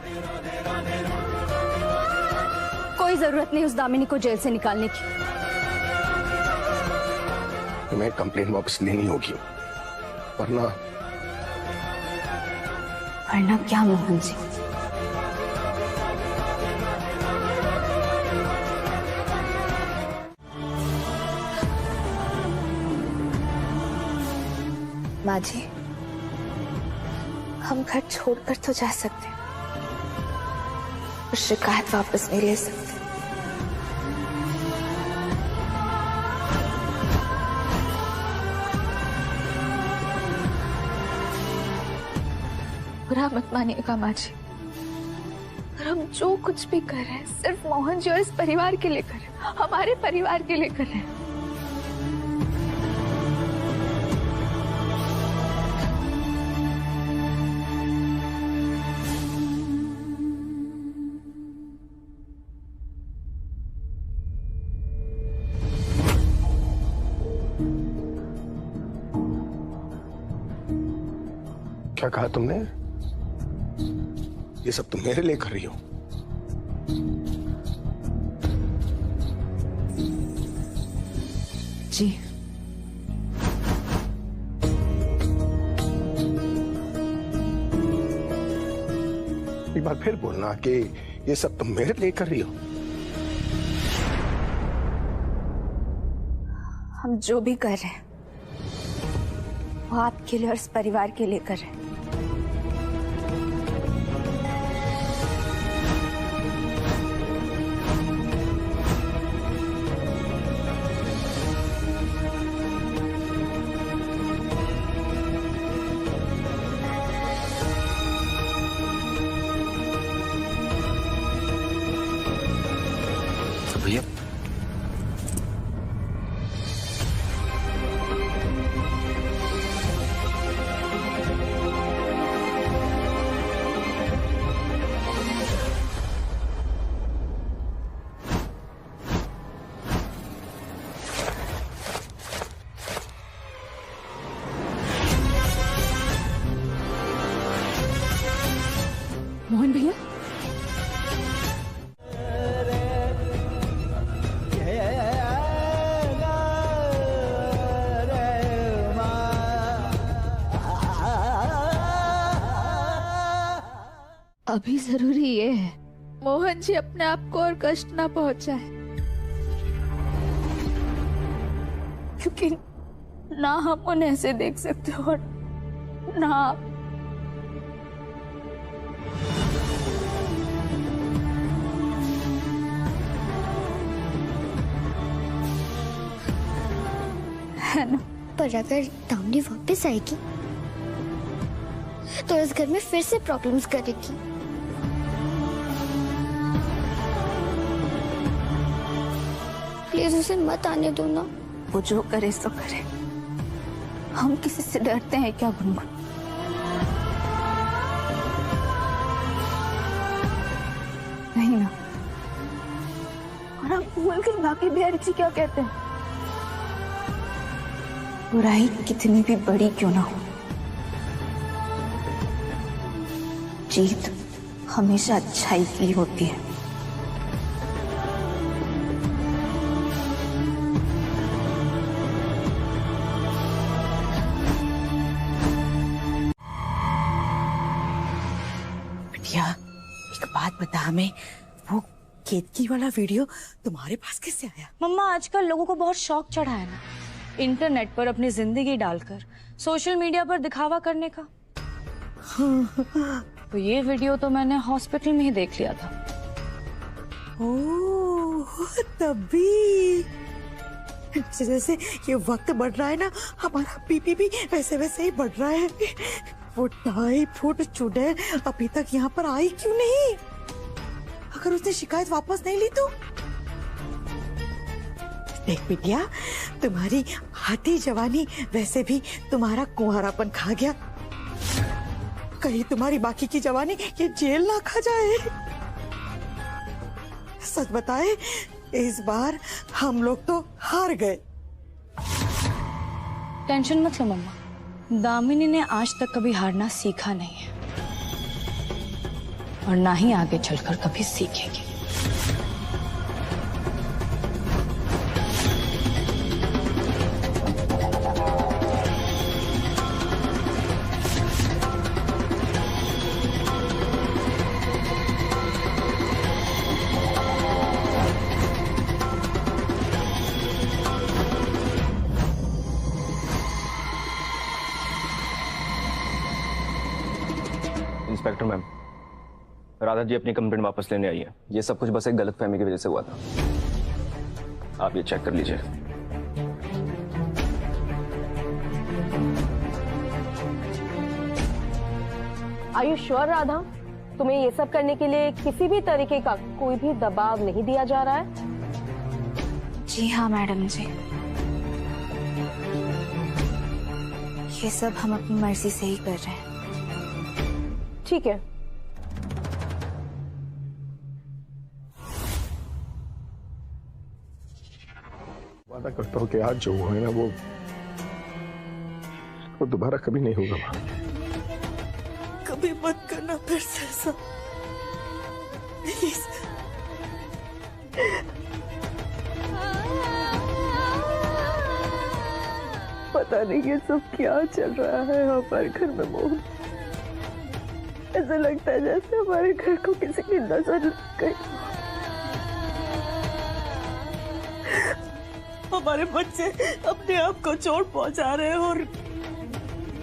कोई जरूरत नहीं उस दामिनी को जेल से निकालने की। तुम्हें कंप्लेंट वापस लेनी होगी, वरना क्या मोहन जी? माँ जी, हम घर छोड़कर तो जा सकते हैं, और शिकायत वापस नहीं ले सकते। बुरा मत मानिएगा माँ जी, और हम जो कुछ भी कर रहे हैं सिर्फ मोहन जी और इस परिवार के लिए कर रहे हैं, हमारे परिवार के लिए कर रहे हैं। क्या कहा तुमने? ये सब तुम मेरे लिए कर रही हो? जी। एक बार फिर बोलना कि ये सब तुम मेरे लिए कर रही हो। हम जो भी कर रहे हैं वो आपके लिए और इस परिवार के लिए कर रहे हैं। भैया मोहन भैया, अभी जरूरी ये है मोहन जी अपने आप को और कष्ट ना पहुंचाए, क्योंकि ना हम उन्हें ऐसे देख सकते और ना आप। है ना? पर अगर दामिनी वापस आएगी तो इस घर में फिर से प्रॉब्लम्स करेगी। प्लीज उसे मत आने दो ना। वो जो करे सो करे, हम किसी से डरते हैं क्या गुनगुन? नहीं ना। और आप भूल गए बाकी बिहारी जी क्या कहते हैं? बुराई कितनी भी बड़ी क्यों ना हो, जीत हमेशा अच्छाई की होती है। बिटिया, एक बात बता हमें, वो केतकी वाला वीडियो तुम्हारे पास कैसे आया? मम्मा, आजकल लोगों को बहुत शौक चढ़ा है ना, इंटरनेट पर अपनी जिंदगी डालकर सोशल मीडिया पर दिखावा करने का। तो ये वीडियो तो मैंने हॉस्पिटल में ही देख लिया था। ओह, तभी जैसे ये वक्त बढ़ रहा है ना, हमारा बीपी भी वैसे वैसे ही बढ़ रहा है। वो 2.5 फुट चुड़ैल अभी तक यहाँ पर आई क्यों नहीं? अगर उसने शिकायत वापस नहीं ली तो? देख बिटिया, तुम्हारी हाथी जवानी वैसे भी तुम्हारा कुंवारापन खा गया, कहीं तुम्हारी बाकी की जवानी ये जेल ना खा जाए। सच बताए, इस बार हम लोग तो हार गए। टेंशन मत लो मम्मा, दामिनी ने आज तक कभी हारना सीखा नहीं है। और ना ही आगे चलकर कभी सीखेगी। इंस्पेक्टर मैम, राधा जी अपनी कंप्लेंट वापस लेने आई है। ये सब कुछ बस एक गलतफहमी की वजह से हुआ था। आप ये चेक कर लीजिए। आर यू श्योर राधा, तुम्हें ये सब करने के लिए किसी भी तरीके का कोई भी दबाव नहीं दिया जा रहा है? जी हाँ मैडम जी, ये सब हम अपनी मर्जी से ही कर रहे हैं। ठीक है, वादा करता हूँ कि आज जो हुआ है ना वो दोबारा कभी नहीं होगा। कभी मत करना फिर से ऐसा, प्लीज। पता नहीं ये सब क्या चल रहा है हमारे घर में मोहन। ऐसा लगता है जैसे हमारे घर को किसी की नजर लग गई। हमारे बच्चे अपने आप को चोट पहुंचा रहे हैं और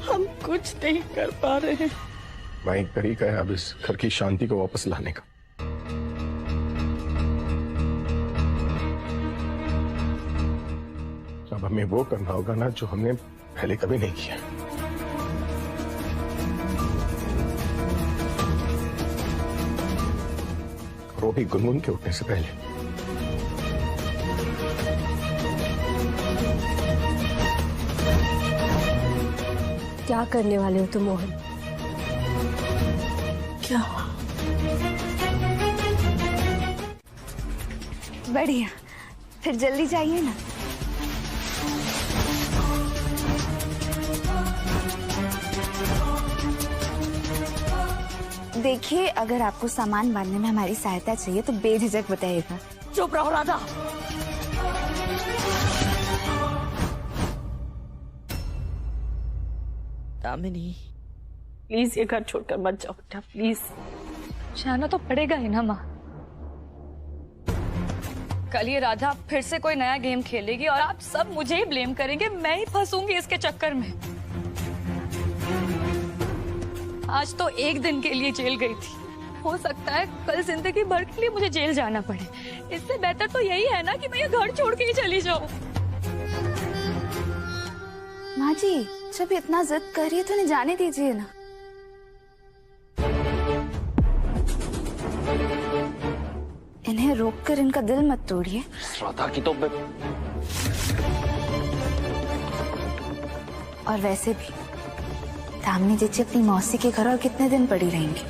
हम कुछ नहीं कर पा रहे हैं। वही तरीका है अब इस घर की शांति को वापस लाने का। अब हमें वो करना होगा ना जो हमने पहले कभी नहीं किया। वो भी गुनगुन के उठने से पहले। क्या करने वाले हो तुम मोहन? क्या? बढ़िया, फिर जल्दी जाइए ना। देखिए, अगर आपको सामान बांधने में हमारी सहायता चाहिए तो बेझिझक बताइएगा। चुप रहो राधा। दामिनी, प्लीज ये घर छोड़कर मत जाओ बेटा, प्लीज। जाना तो पड़ेगा ही ना माँ। कल ये राधा फिर से कोई नया गेम खेलेगी और आप सब मुझे ही ब्लेम करेंगे। मैं ही फंसूंगी इसके चक्कर में। आज तो एक दिन के लिए जेल गई थी, हो सकता है कल जिंदगी भर के लिए मुझे जेल जाना पड़े। इससे बेहतर तो यही है ना कि मैं ये घर छोड़ के ही चली जाऊं। माँ जी, जब इतना जिद कर रही है तो इन्हें जाने दीजिए ना। इन्हें रोककर इनका दिल मत तोड़िए। राधा की तो और वैसे भी दामिनी जीजी अपनी मौसी के घर और कितने दिन पड़ी रहेंगी।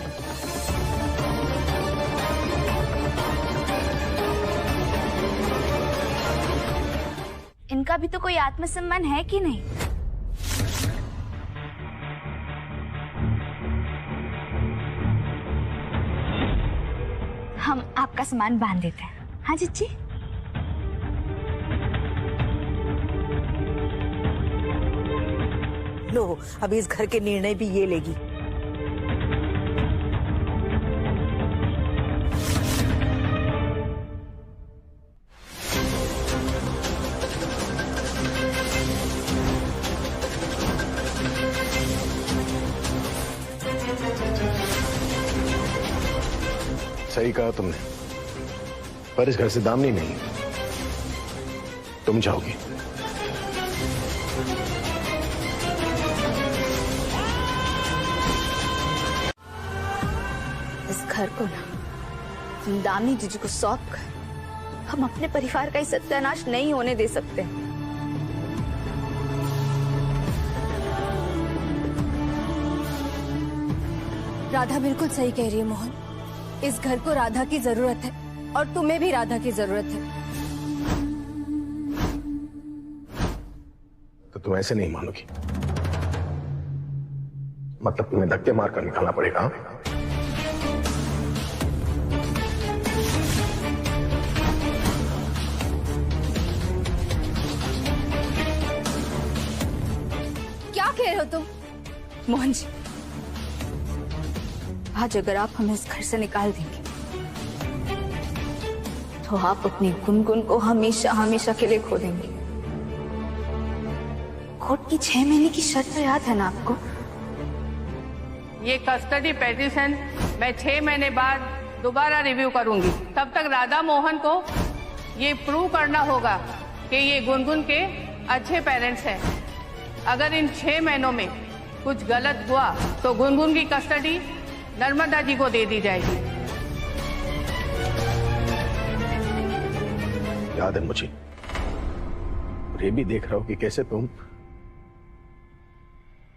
इनका भी तो कोई आत्मसम्मान है कि नहीं? हम आपका सामान बांध देते हैं। हाँ जीजी। लो, अभी इस घर के निर्णय भी ये लेगी। सही कहा तुमने, पर इस घर से दामिनी नहीं, तुम जाओगी। इस घर को ना हम दामिनी जीजी को सौंप कर हम अपने परिवार का ही सत्यानाश नहीं होने दे सकते। राधा बिल्कुल सही कह रही है मोहन। इस घर को राधा की जरूरत है और तुम्हें भी राधा की जरूरत है। तो तुम ऐसे नहीं मानोगी? मतलब तुम्हें धक्के मारकर निकालना पड़ेगा? कह रहे हो तुम? मोहन जी, आज अगर आप हमें इस घर से निकाल देंगे तो आप अपनी गुनगुन को हमेशा हमेशा के लिए खो देंगे। कोर्ट की 6 महीने की शर्त तो याद है ना आपको? ये कस्टडी पेटिशन मैं 6 महीने बाद दोबारा रिव्यू करूंगी। तब तक राधा मोहन को ये प्रूव करना होगा कि ये गुनगुन के अच्छे पेरेंट्स हैं। अगर इन 6 महीनों में कुछ गलत हुआ तो गुनगुन की कस्टडी नर्मदा जी को दे दी जाएगी। याद है मुझे, और ये भी देख रहा हूं कि कैसे तुम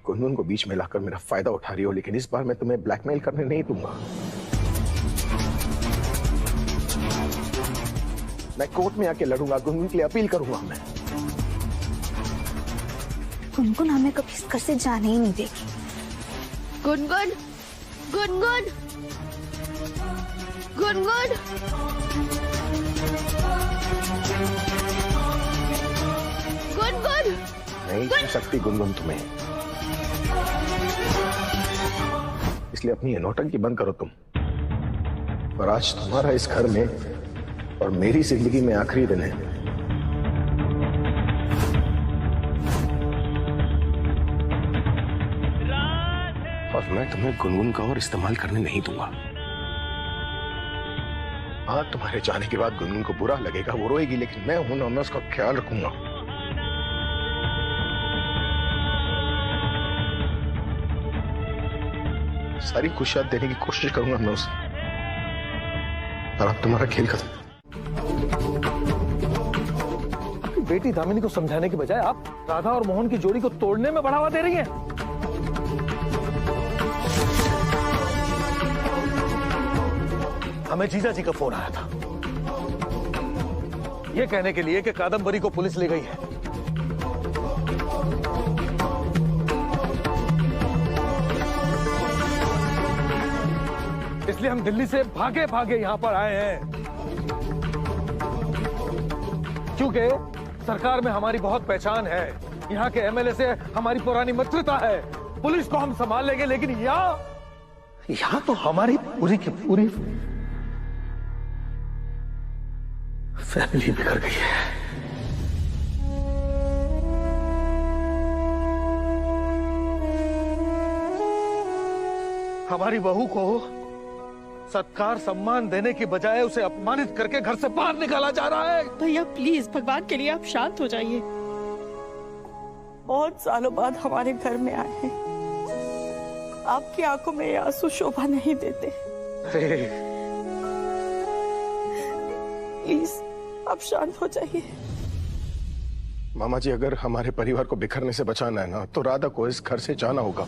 गुनगुन को बीच में लाकर मेरा फायदा उठा रही हो, लेकिन इस बार मैं तुम्हें ब्लैकमेल करने नहीं दूंगा। मैं कोर्ट में आके लड़ूंगा, गुनगुन के लिए अपील करूंगा मैं। गुनगुन हमें कभी इस घर से जाने ही नहीं देगी। गुनगुन, गुनगुन, गुनगुन, गुनगुन। नहीं छू सकती गुनगुन तुम्हें, इसलिए अपनी नौटंकी बंद करो तुम। और आज तुम्हारा इस घर में और मेरी जिंदगी में आखिरी दिन है। और मैं तुम्हें गुनगुन का और इस्तेमाल करने नहीं दूंगा। हाँ, तुम्हारे जाने के बाद गुनगुन को बुरा लगेगा, वो रोएगी, लेकिन मैं हूं ना, मैं उसका ख्याल रखूंगा। सारी खुशियां देने की कोशिश करूंगा मैं उसे, और अब तुम्हारा खेल खत्म। बेटी दामिनी को समझाने के बजाय आप राधा और मोहन की जोड़ी को तोड़ने में बढ़ावा दे रही हैं। हमें जीजा जी का फोन आया था, यह कहने के लिए कि कादम्बरी को पुलिस ले गई है। इसलिए हम दिल्ली से भागे भागे यहां पर आए हैं, क्योंकि सरकार में हमारी बहुत पहचान है, यहाँ के एमएलए से हमारी पुरानी मित्रता है। पुलिस को हम संभाल लेंगे, लेकिन यहाँ तो हमारी पूरी की पूरी फैमिली बिखर गई है। हमारी बहू को सत्कार सम्मान देने की बजाय उसे अपमानित करके घर से बाहर निकाला जा रहा है। भैया प्लीज, भगवान के लिए आप शांत हो जाइए। बहुत सालों बाद हमारे घर में आए हैं, आपकी आंखों में ये आंसू शोभा नहीं देते। प्लीज आप शांत हो जाइए। मामा जी, अगर हमारे परिवार को बिखरने से बचाना है ना, तो राधा को इस घर से जाना होगा,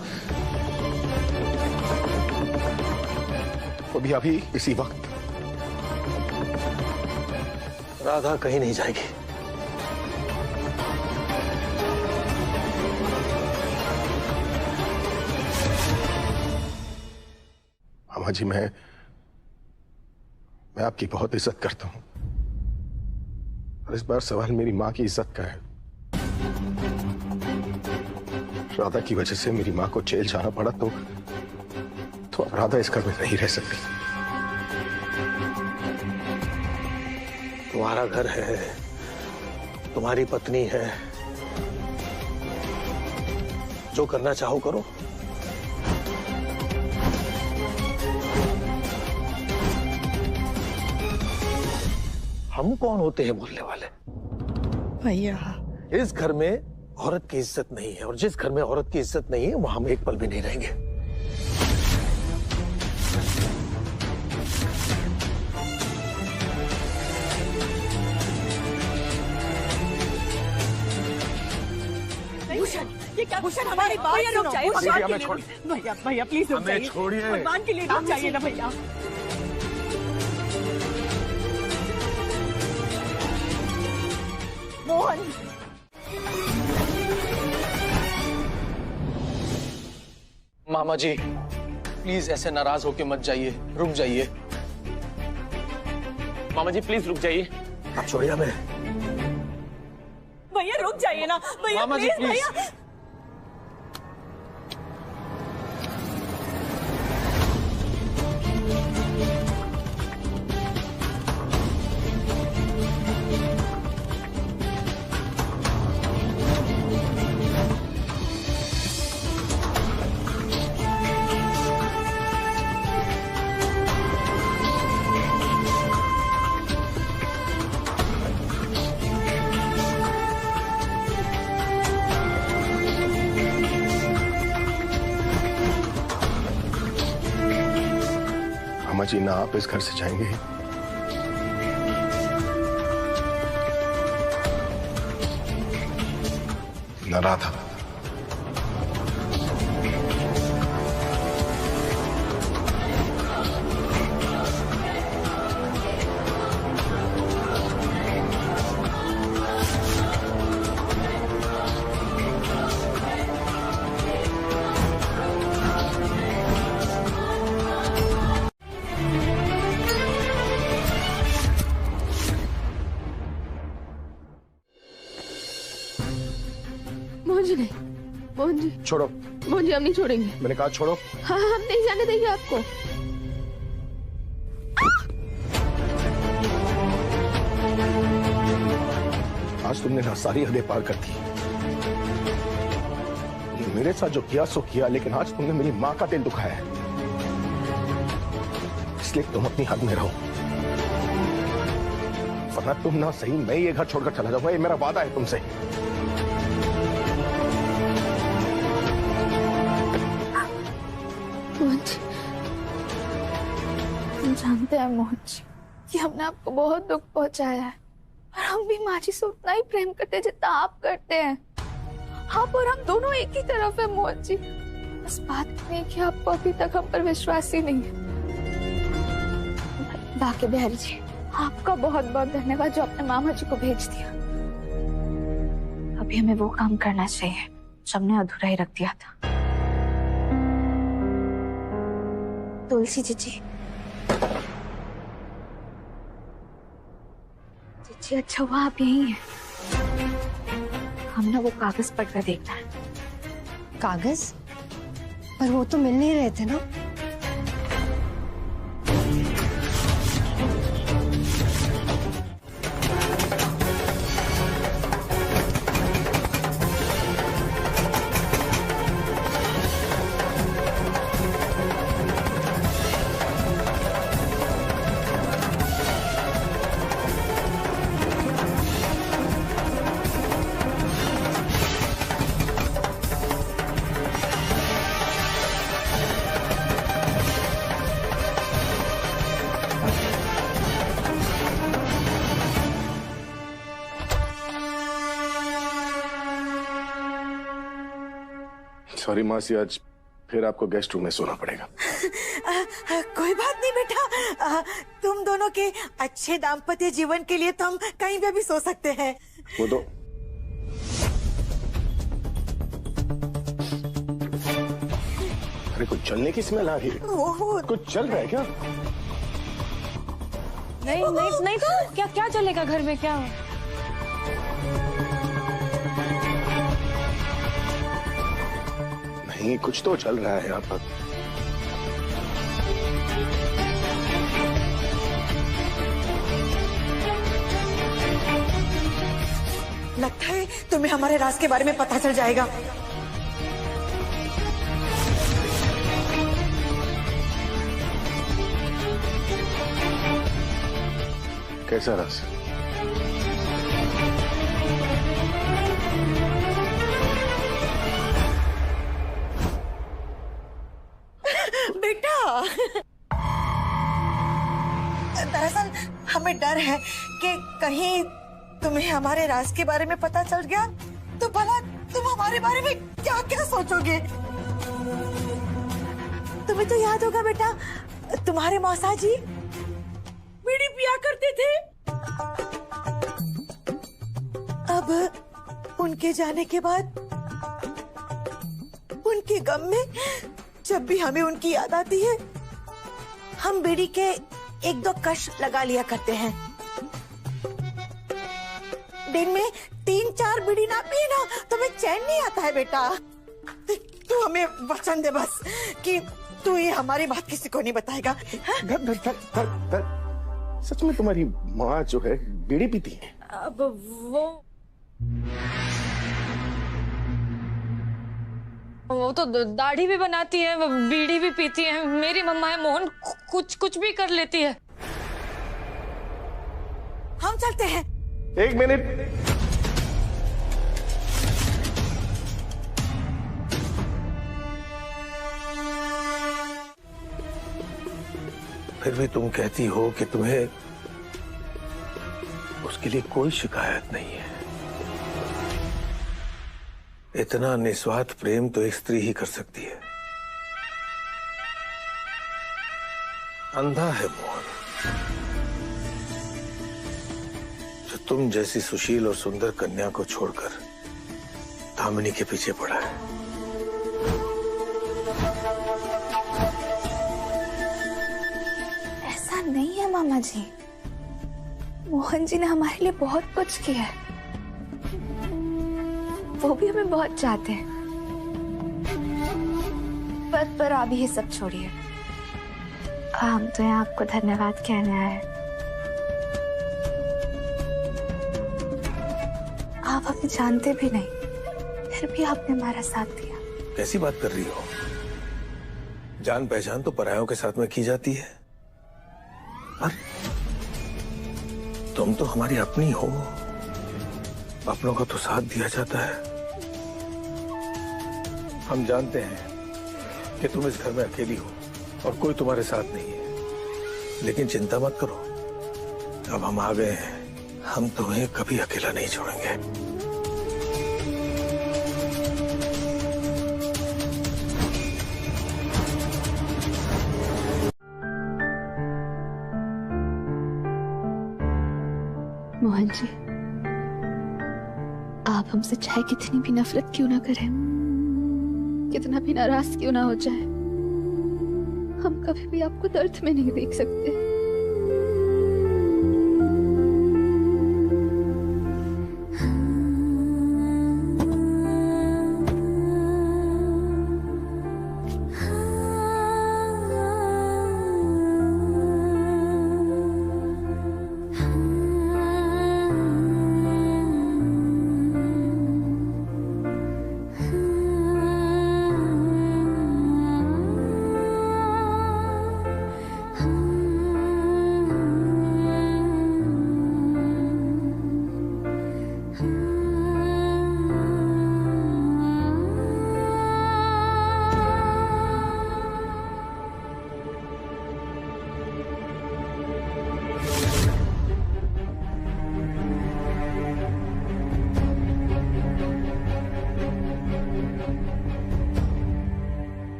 वो भी अभी इसी वक्त। राधा कहीं नहीं जाएगी। मामा जी, मैं आपकी बहुत इज्जत करता हूं, और इस बार सवाल मेरी मां की इज्जत का है। राधा की वजह से मेरी मां को जेल जाना पड़ा, तो अब राधा इस घर में नहीं रह सकती। तुम्हारा घर है, तुम्हारी पत्नी है, जो करना चाहो करो। हम कौन होते हैं बोलने वाले? भैया, इस घर में औरत की इज्जत नहीं है, और जिस घर में औरत की इज्जत नहीं है वहां हम एक पल भी नहीं रहेंगे। ये क्या भूषण, हमारी बात सुनो। भैया भैया प्लीज रुक जाइए, छोड़िए, भगवान के लिए रुक जाइए ना भैया। मोहन, मामा जी प्लीज ऐसे नाराज होके मत जाइए, रुक जाइए। मामा जी प्लीज रुक जाइए। आप छोड़िए हमें। भैया रुक जाइए ना भैया, मामा जी, प्लीज प्लीज। भैया। अम्मा जी, ना आप इस घर से जाएंगे ना राधा। मोहन जी नहीं, मोहन जी छोड़ो। मोहन जी हम नहीं छोड़ेंगे। मैंने कहा छोड़ो। हाँ हम नहीं जाने देंगे आपको। आज तुमने ना सारी हदें पार कर दी। मेरे साथ जो किया सो किया, लेकिन आज तुमने मेरी माँ का दिल दुखाया है, इसलिए तुम अपनी हद में रहो, वरना तुम ना सही मैं ये घर छोड़कर चला जाऊंगा। ये मेरा वादा है तुमसे। मोहन जी, हम जानते हैं मोहन जी कि हमने आपको बहुत दुख पहुंचाया है, पर हम भी माँ जी से उतना ही प्रेम करते हैं जितना आप करते हैं। आप और हम दोनों एक ही तरफ है मोहन जी। बस बात इतनी है कि आपको अभी तक हम पर विश्वास ही नहीं है। बाकी बिहारी जी, आपका बहुत बहुत धन्यवाद जो आपने मामा जी को भेज दिया। अभी हमें वो काम करना चाहिए जो हमने अधूरा ही रख दिया था। तुलसी जीजी, जीजी अच्छा हुआ आप यही हैं। हमने वो कागज पढ़कर देखना है। कागज? पर वो तो मिल नहीं रहे थे ना। सॉरी मासी, आज फिर आपको गेस्ट रूम में सोना पड़ेगा। कोई बात नहीं बेटा, तुम दोनों के अच्छे दाम्पत्य जीवन के लिए तो हम कहीं पे भी सो सकते हैं। वो तो अरे कुछ चलने की स्मेल आ रही है। कुछ चल रहा है क्या? नहीं नहीं नहीं, तो क्या क्या चलेगा घर में? क्या नहीं, कुछ तो चल रहा है यहाँ पर। लगता है तुम्हें हमारे राज के बारे में पता चल जाएगा। कैसा राज? बेटा, दरअसल हमें डर है कि कहीं तुम्हें हमारे राज के बारे में पता चल गया तो भला तुम हमारे बारे में क्या क्या सोचोगे। तुम्हें तो याद होगा बेटा, तुम्हारे मौसा जी बीड़ी पिया करते थे। अब उनके जाने के बाद उनके गम में जब भी हमें उनकी याद आती है, हम बीड़ी के एक दो कश लगा लिया करते हैं। दिन में 3-4 बीड़ी ना पिए ना तुम्हें चैन नहीं आता है बेटा। तू हमें वचन दे बस कि तू ये हमारी बात किसी को नहीं बताएगा। सच में तुम्हारी माँ जो है बीड़ी पीती है? अब वो तो दाढ़ी भी बनाती है, बीड़ी भी पीती है। मेरी मम्मा है मोहन, कुछ भी कर लेती है। हम चलते हैं। 1 मिनट। फिर भी तुम कहती हो कि तुम्हें उसके लिए कोई शिकायत नहीं है। इतना निस्वार्थ प्रेम तो एक स्त्री ही कर सकती है। अंधा है मोहन, जो तुम जैसी सुशील और सुंदर कन्या को छोड़कर दामिनी के पीछे पड़ा है। ऐसा नहीं है मामा जी, मोहन जी ने हमारे लिए बहुत कुछ किया है, वो भी हमें बहुत चाहते हैं। पर अभी ये सब छोड़िए, हम तो यहाँ आपको धन्यवाद कहने आए। आप हमें जानते भी नहीं, फिर भी आपने हमारा साथ दिया। कैसी बात कर रही हो? जान पहचान तो परायों के साथ में की जाती है, पर तुम तो हमारी अपनी हो, अपनों का तो साथ दिया जाता है। हम जानते हैं कि तुम इस घर में अकेली हो और कोई तुम्हारे साथ नहीं है, लेकिन चिंता मत करो, अब हम आ गए हैं, हम तुम्हें कभी अकेला नहीं छोड़ेंगे। मोहन जी, आप हमसे चाहे कितनी भी नफरत क्यों ना करें, कितना भी नाराज क्यों ना हो जाए, हम कभी भी आपको दर्द में नहीं देख सकते।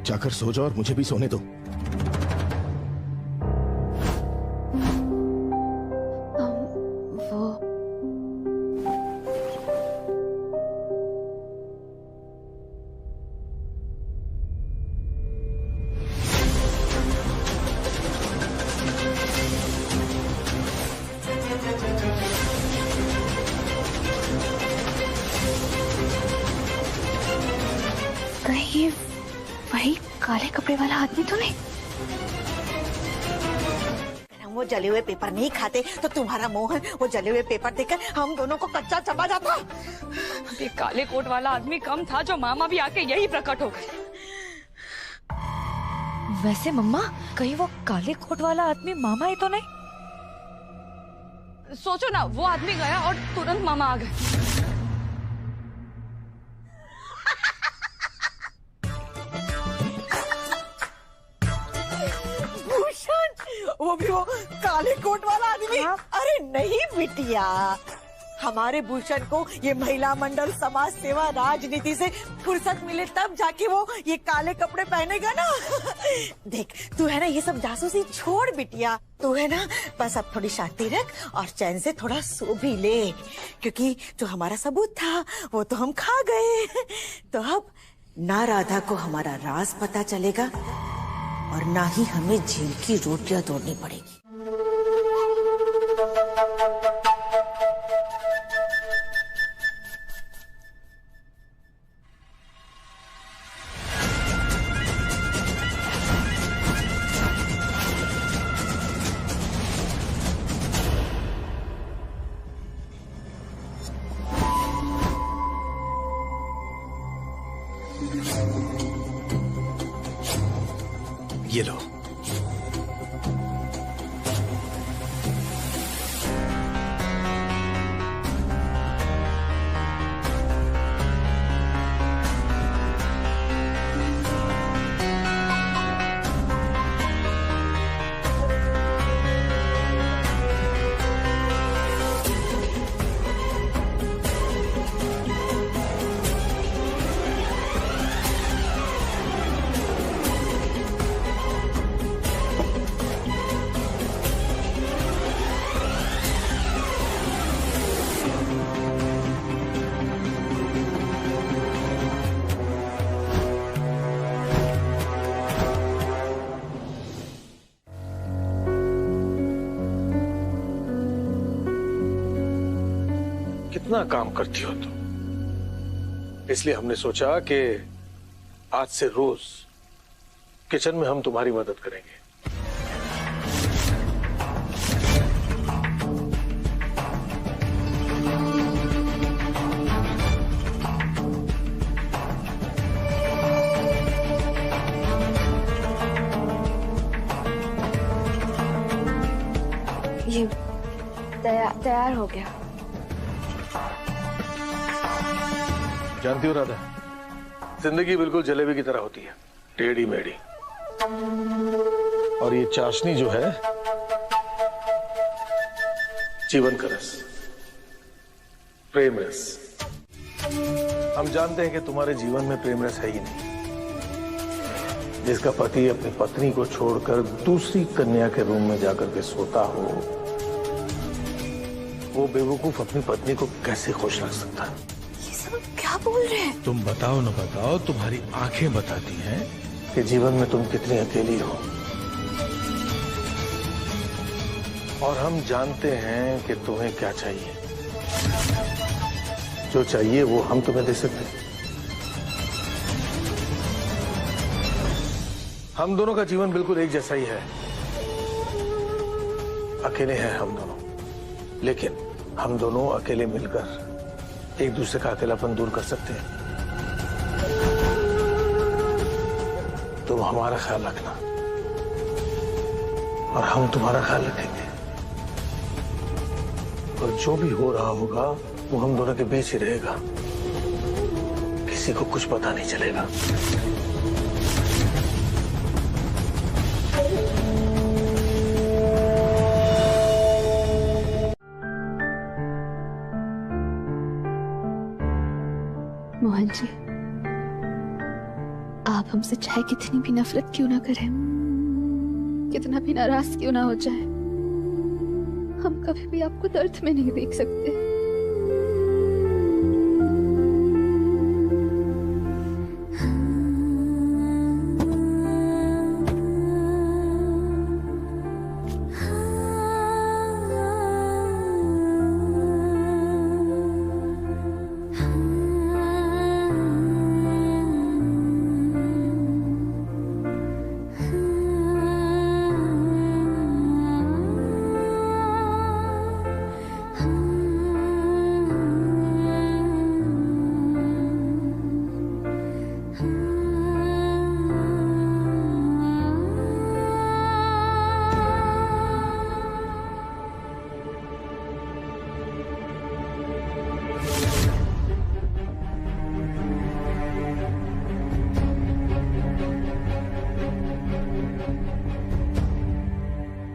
जाकर सो जाओ और मुझे भी सोने दो। कहीं वही काले कपड़े वाला आदमी तो नहीं? हम वो जले हुए पेपर नहीं खाते तो तुम्हारा मोहन वो जले हुए पेपर देकर हम दोनों को कच्चा चबा जाता। ये काले कोट वाला आदमी कम था जो मामा भी आके यही प्रकट हो गए। वैसे मम्मा, कहीं वो काले कोट वाला आदमी मामा ही तो नहीं? सोचो ना, वो आदमी गया और तुरंत मामा आ गए। वो भी वो काले कोट वाला आदमी? अरे नहीं बिटिया, हमारे भूषण को ये महिला मंडल, समाज सेवा, राजनीति से फुर्सत मिले तब जाके वो ये काले कपड़े पहनेगा ना। देख, तू है ना ये सब जासूसी छोड़ बिटिया, तू है ना बस अब थोड़ी शांति रख और चैन से थोड़ा सो भी ले, क्योंकि जो हमारा सबूत था वो तो हम खा गए। तो अब ना राधा को हमारा राज पता चलेगा और ना ही हमें जेल की रोटियां तोड़नी पड़ेगी। ये लो, कितना काम करती हो तुम, इसलिए हमने सोचा कि आज से रोज किचन में हम तुम्हारी मदद करेंगे। ये तैयार हो गया। जानती हो राधा, जिंदगी बिल्कुल जलेबी की तरह होती है, टेढ़ी मेढ़ी। और ये चाशनी जो है, जीवन का रस, प्रेम रस। हम जानते हैं कि तुम्हारे जीवन में प्रेम रस है ही नहीं। जिसका पति अपनी पत्नी को छोड़कर दूसरी कन्या के रूम में जाकर के सोता हो, वो बेवकूफ अपनी पत्नी को कैसे खुश रख सकता है? ये सब क्या बोल रहे हैं? तुम बताओ न बताओ, तुम्हारी आंखें बताती हैं कि जीवन में तुम कितनी अकेली हो। और हम जानते हैं कि तुम्हें क्या चाहिए। जो चाहिए वो हम तुम्हें दे सकते हैं। हम दोनों का जीवन बिल्कुल एक जैसा ही है। अकेले हैं हम दोनों, लेकिन हम दोनों अकेले मिलकर एक दूसरे का अकेलापन दूर कर सकते हैं। तुम हमारा ख्याल रखना और हम तुम्हारा ख्याल रखेंगे। और जो भी हो रहा होगा वो हम दोनों के बीच ही रहेगा, किसी को कुछ पता नहीं चलेगा। मोहन जी, आप हमसे चाहे कितनी भी नफरत क्यों ना करें, कितना भी नाराज क्यों ना हो जाए, हम कभी भी आपको दर्द में नहीं देख सकते।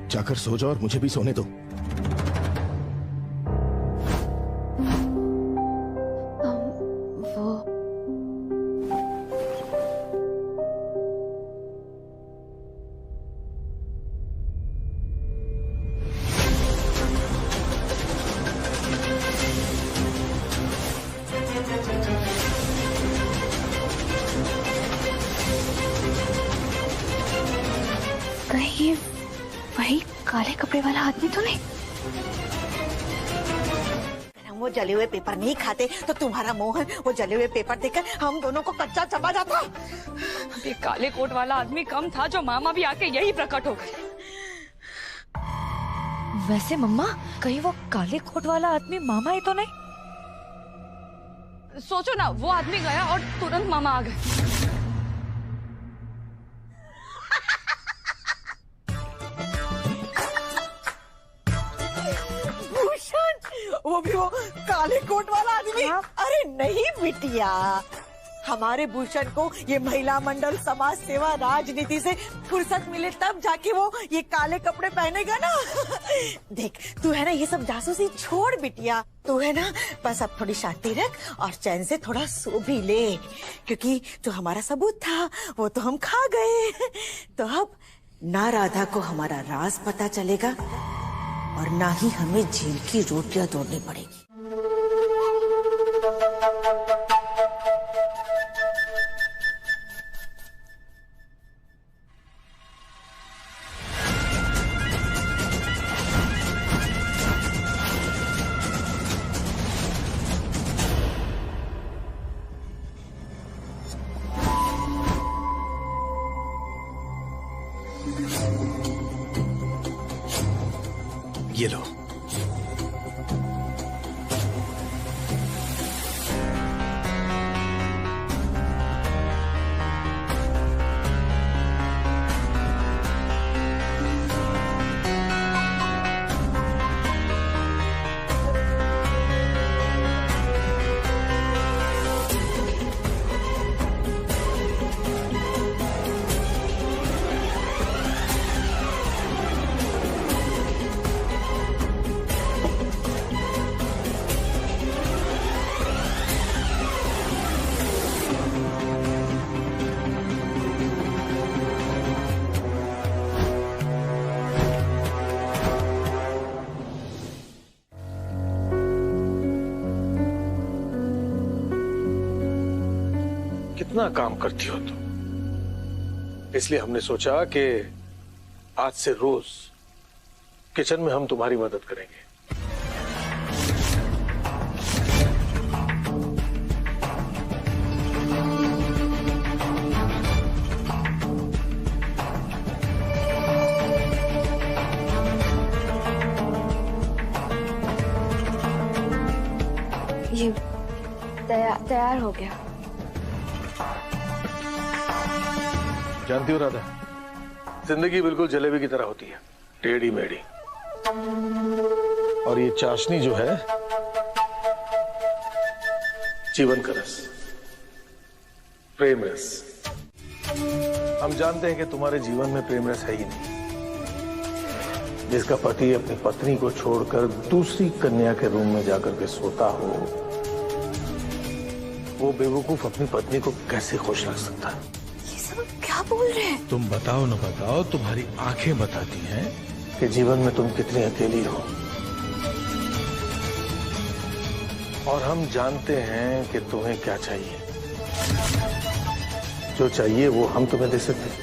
जाकर सो जाओ और मुझे भी सोने दो। कहीं वही काले कपड़े वाला आदमी तो नहीं? हम वो जले हुए पेपर नहीं खाते तो तुम्हारा मोहन वो जले हुए पेपर देकर हम दोनों को कच्चा चबा जाता। ये काले कोट वाला आदमी कम था जो मामा भी आके यही प्रकट हो गए। वैसे मम्मा, कहीं वो काले कोट वाला आदमी मामा ही तो नहीं? सोचो ना, वो आदमी गया और तुरंत मामा आ गए। वो भी वो काले कोट वाला आदमी? अरे नहीं बिटिया, हमारे भूषण को ये महिला मंडल, समाज सेवा, राजनीति से फुर्सत मिले तब जाके वो ये काले कपड़े पहनेगा ना। देख, तू है ना ये सब जासूसी छोड़ बिटिया, तू है ना बस अब थोड़ी शांति रख और चैन से थोड़ा सो भी ले, क्योंकि जो हमारा सबूत था वो तो हम खा गए। तो अब ना राधा को हमारा राज पता चलेगा और ना ही हमें जेल की रोटियां तोड़नी पड़ेगी। ये लो। कितना काम करती हो तुम, इसलिए हमने सोचा कि आज से रोज किचन में हम तुम्हारी मदद करेंगे। ये तैयार हो गया। जानती हो राधा, जिंदगी बिल्कुल जलेबी की तरह होती है, टेढ़ी मेढ़ी। और ये चाशनी जो है, जीवन का रस, प्रेम रस। हम जानते हैं कि तुम्हारे जीवन में प्रेम रस है ही नहीं। जिसका पति अपनी पत्नी को छोड़कर दूसरी कन्या के रूम में जाकर के सोता हो, वो बेवकूफ अपनी पत्नी को कैसे खुश रख सकता है? क्या बोल रहे हैं? तुम बताओ न बताओ, तुम्हारी आंखें बताती हैं कि जीवन में तुम कितनी अकेली हो। और हम जानते हैं कि तुम्हें क्या चाहिए। जो चाहिए वो हम तुम्हें दे सकते हैं।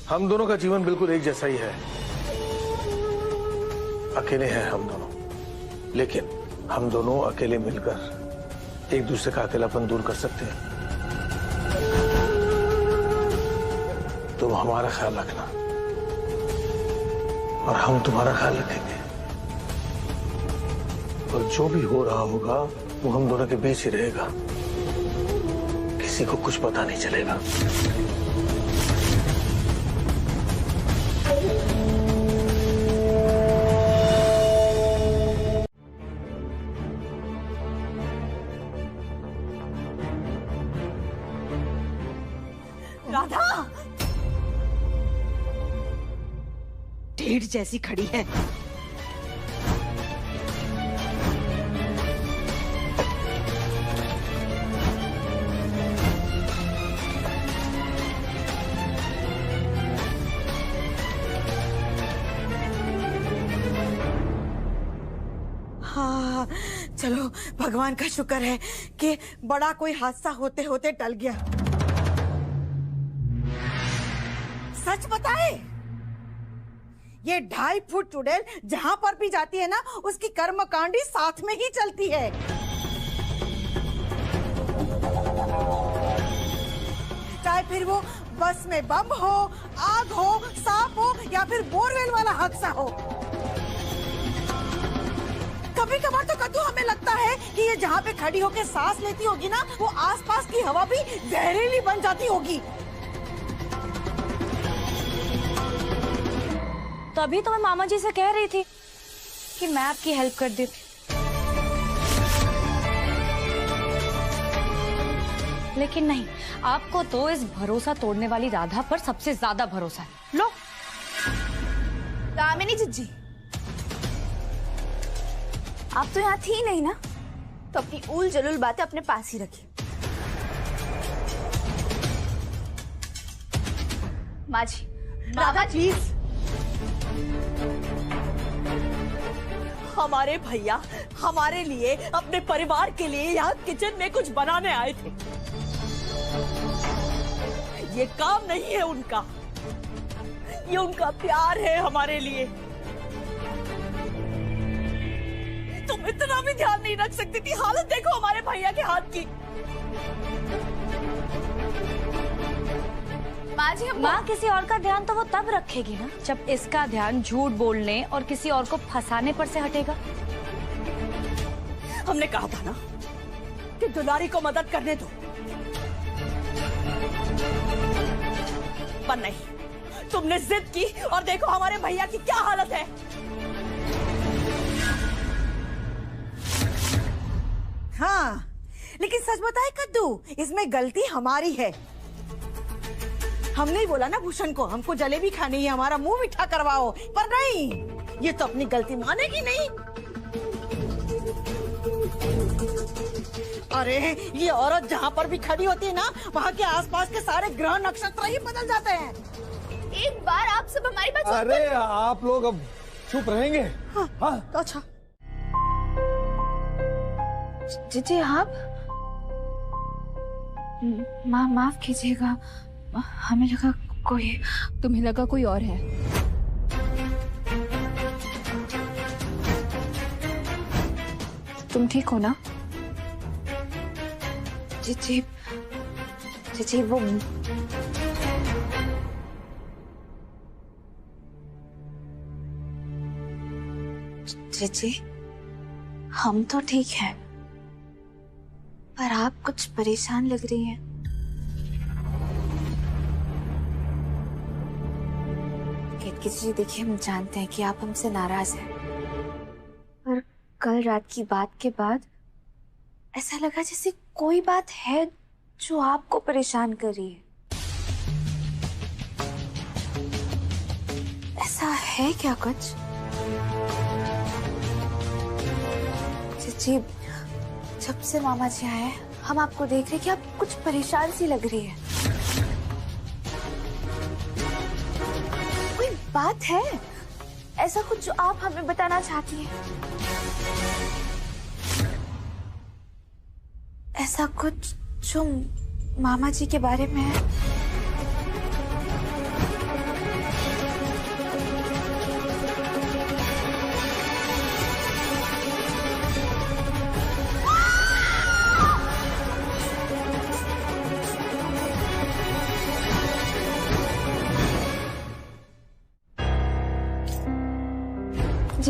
हम दोनों का जीवन बिल्कुल एक जैसा ही है। अकेले हैं हम दोनों, लेकिन हम दोनों अकेले मिलकर एक दूसरे का अकेलापन दूर कर सकते हैं। तुम हमारा ख्याल रखना और हम तुम्हारा ख्याल रखेंगे। और जो भी हो रहा होगा वो हम दोनों के बीच ही रहेगा, किसी को कुछ पता नहीं चलेगा। राधा ढेर जैसी खड़ी है। हाँ, चलो भगवान का शुक्र है कि बड़ा कोई हादसा होते होते टल गया। सच बताए, ये 2.5 फुट चुड़ैल जहां पर भी जाती है ना, उसकी कर्मकांडी साथ में ही चलती है। चाहे फिर वो बस में बम हो, आग हो, सांप हो या फिर बोरवेल वाला हादसा हो। कभी कभार तो कद्दू हमें लगता है कि ये जहाँ पे खड़ी होकर सांस लेती होगी ना, वो आसपास की हवा भी जहरीली बन जाती होगी। तभी तो मैं मामा जी से कह रही थी कि मैं आपकी हेल्प कर देती। लेकिन नहीं, आपको तो इस भरोसा तोड़ने वाली राधा पर सबसे ज्यादा भरोसा है। लो दामिनी जिज्जी, आप तो यहाँ थी नहीं ना, तो अपनी उल जलूल बातें अपने पास ही रखिए। माँ जी, राधा प्लीज, हमारे भैया हमारे लिए, अपने परिवार के लिए यहाँ किचन में कुछ बनाने आए थे। ये काम नहीं है उनका, ये उनका प्यार है हमारे लिए। तुम इतना भी ध्यान नहीं रख सकती थी? हालत देखो हमारे भैया के हाथ की। माँ जी माँ किसी और का ध्यान तो वो तब रखेगी ना जब इसका ध्यान झूठ बोलने और किसी और को फंसाने पर से हटेगा। हमने कहा था ना कि दुलारी को मदद करने दो, पर नहीं, तुमने जिद की और देखो हमारे भैया की क्या हालत है। हाँ, लेकिन सच बताए कद्दू, इसमें गलती हमारी है। हमने ही बोला ना भूषण को हमको जलेबी खानी है, हमारा मुंह मीठा करवाओ, पर नहीं, ये तो अपनी गलती मानेगी नहीं। अरे ये औरत जहाँ पर भी खड़ी होती है ना, वहाँ के आसपास के सारे ग्रह नक्षत्र ही बदल जाते हैं। एक बार आप सब हमारी बात सुनते। अरे आप लोग अब चुप रहेंगे? हाँ, तो अच्छा। जी आप माफ कीजिएगा, हमें लगा कोई, तुम्हें लगा कोई और है। तुम ठीक हो ना? जी वो जी हम तो ठीक हैं, पर आप कुछ परेशान लग रही हैं। केतकी जी देखिए, हम जानते हैं कि आप हमसे नाराज हैं, पर कल रात की बात के बाद ऐसा लगा जैसे कोई बात है जो आपको परेशान कर रही है। ऐसा है क्या कुछ? जी जब से मामा जी आए हम आपको देख रहे कि आप कुछ परेशान सी लग रही है। कोई बात है ऐसा कुछ जो आप हमें बताना चाहती हैं? ऐसा कुछ जो मामा जी के बारे में है?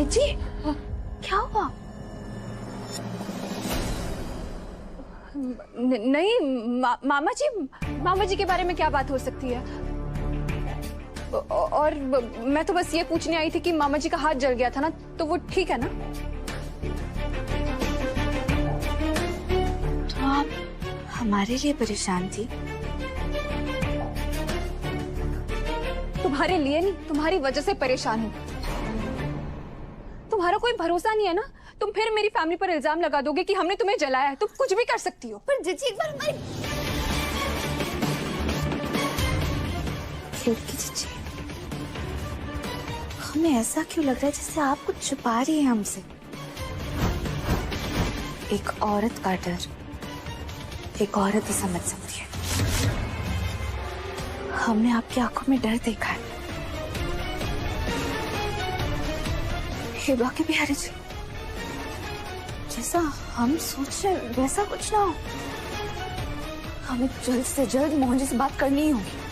जी क्या हुआ? नहीं मामा जी के बारे में क्या बात हो सकती है? और मैं तो बस ये पूछने आई थी कि मामा जी का हाथ जल गया था ना, तो वो ठीक है ना? तो आप हमारे लिए परेशान थी? तुम्हारे लिए नहीं, तुम्हारी वजह से परेशान हूँ। तुम्हारा कोई भरोसा नहीं है ना, तुम फिर मेरी फैमिली पर इल्जाम लगा दोगे कि हमने तुम्हें जलाया है। तुम कुछ भी कर सकती हो। पर जीजी एक बार हमारी जीजी, हमें ऐसा क्यों लग रहा है जैसे आप कुछ छुपा रही हैं हमसे? एक औरत का डर एक औरत ही समझ सकती है। हमने आपकी आंखों में डर देखा है। हे बाकी बिहारी जी, जैसा हम सोच रहे वैसा कुछ ना हो। हमें जल्द से जल्द मोहन जी से बात करनी होगी।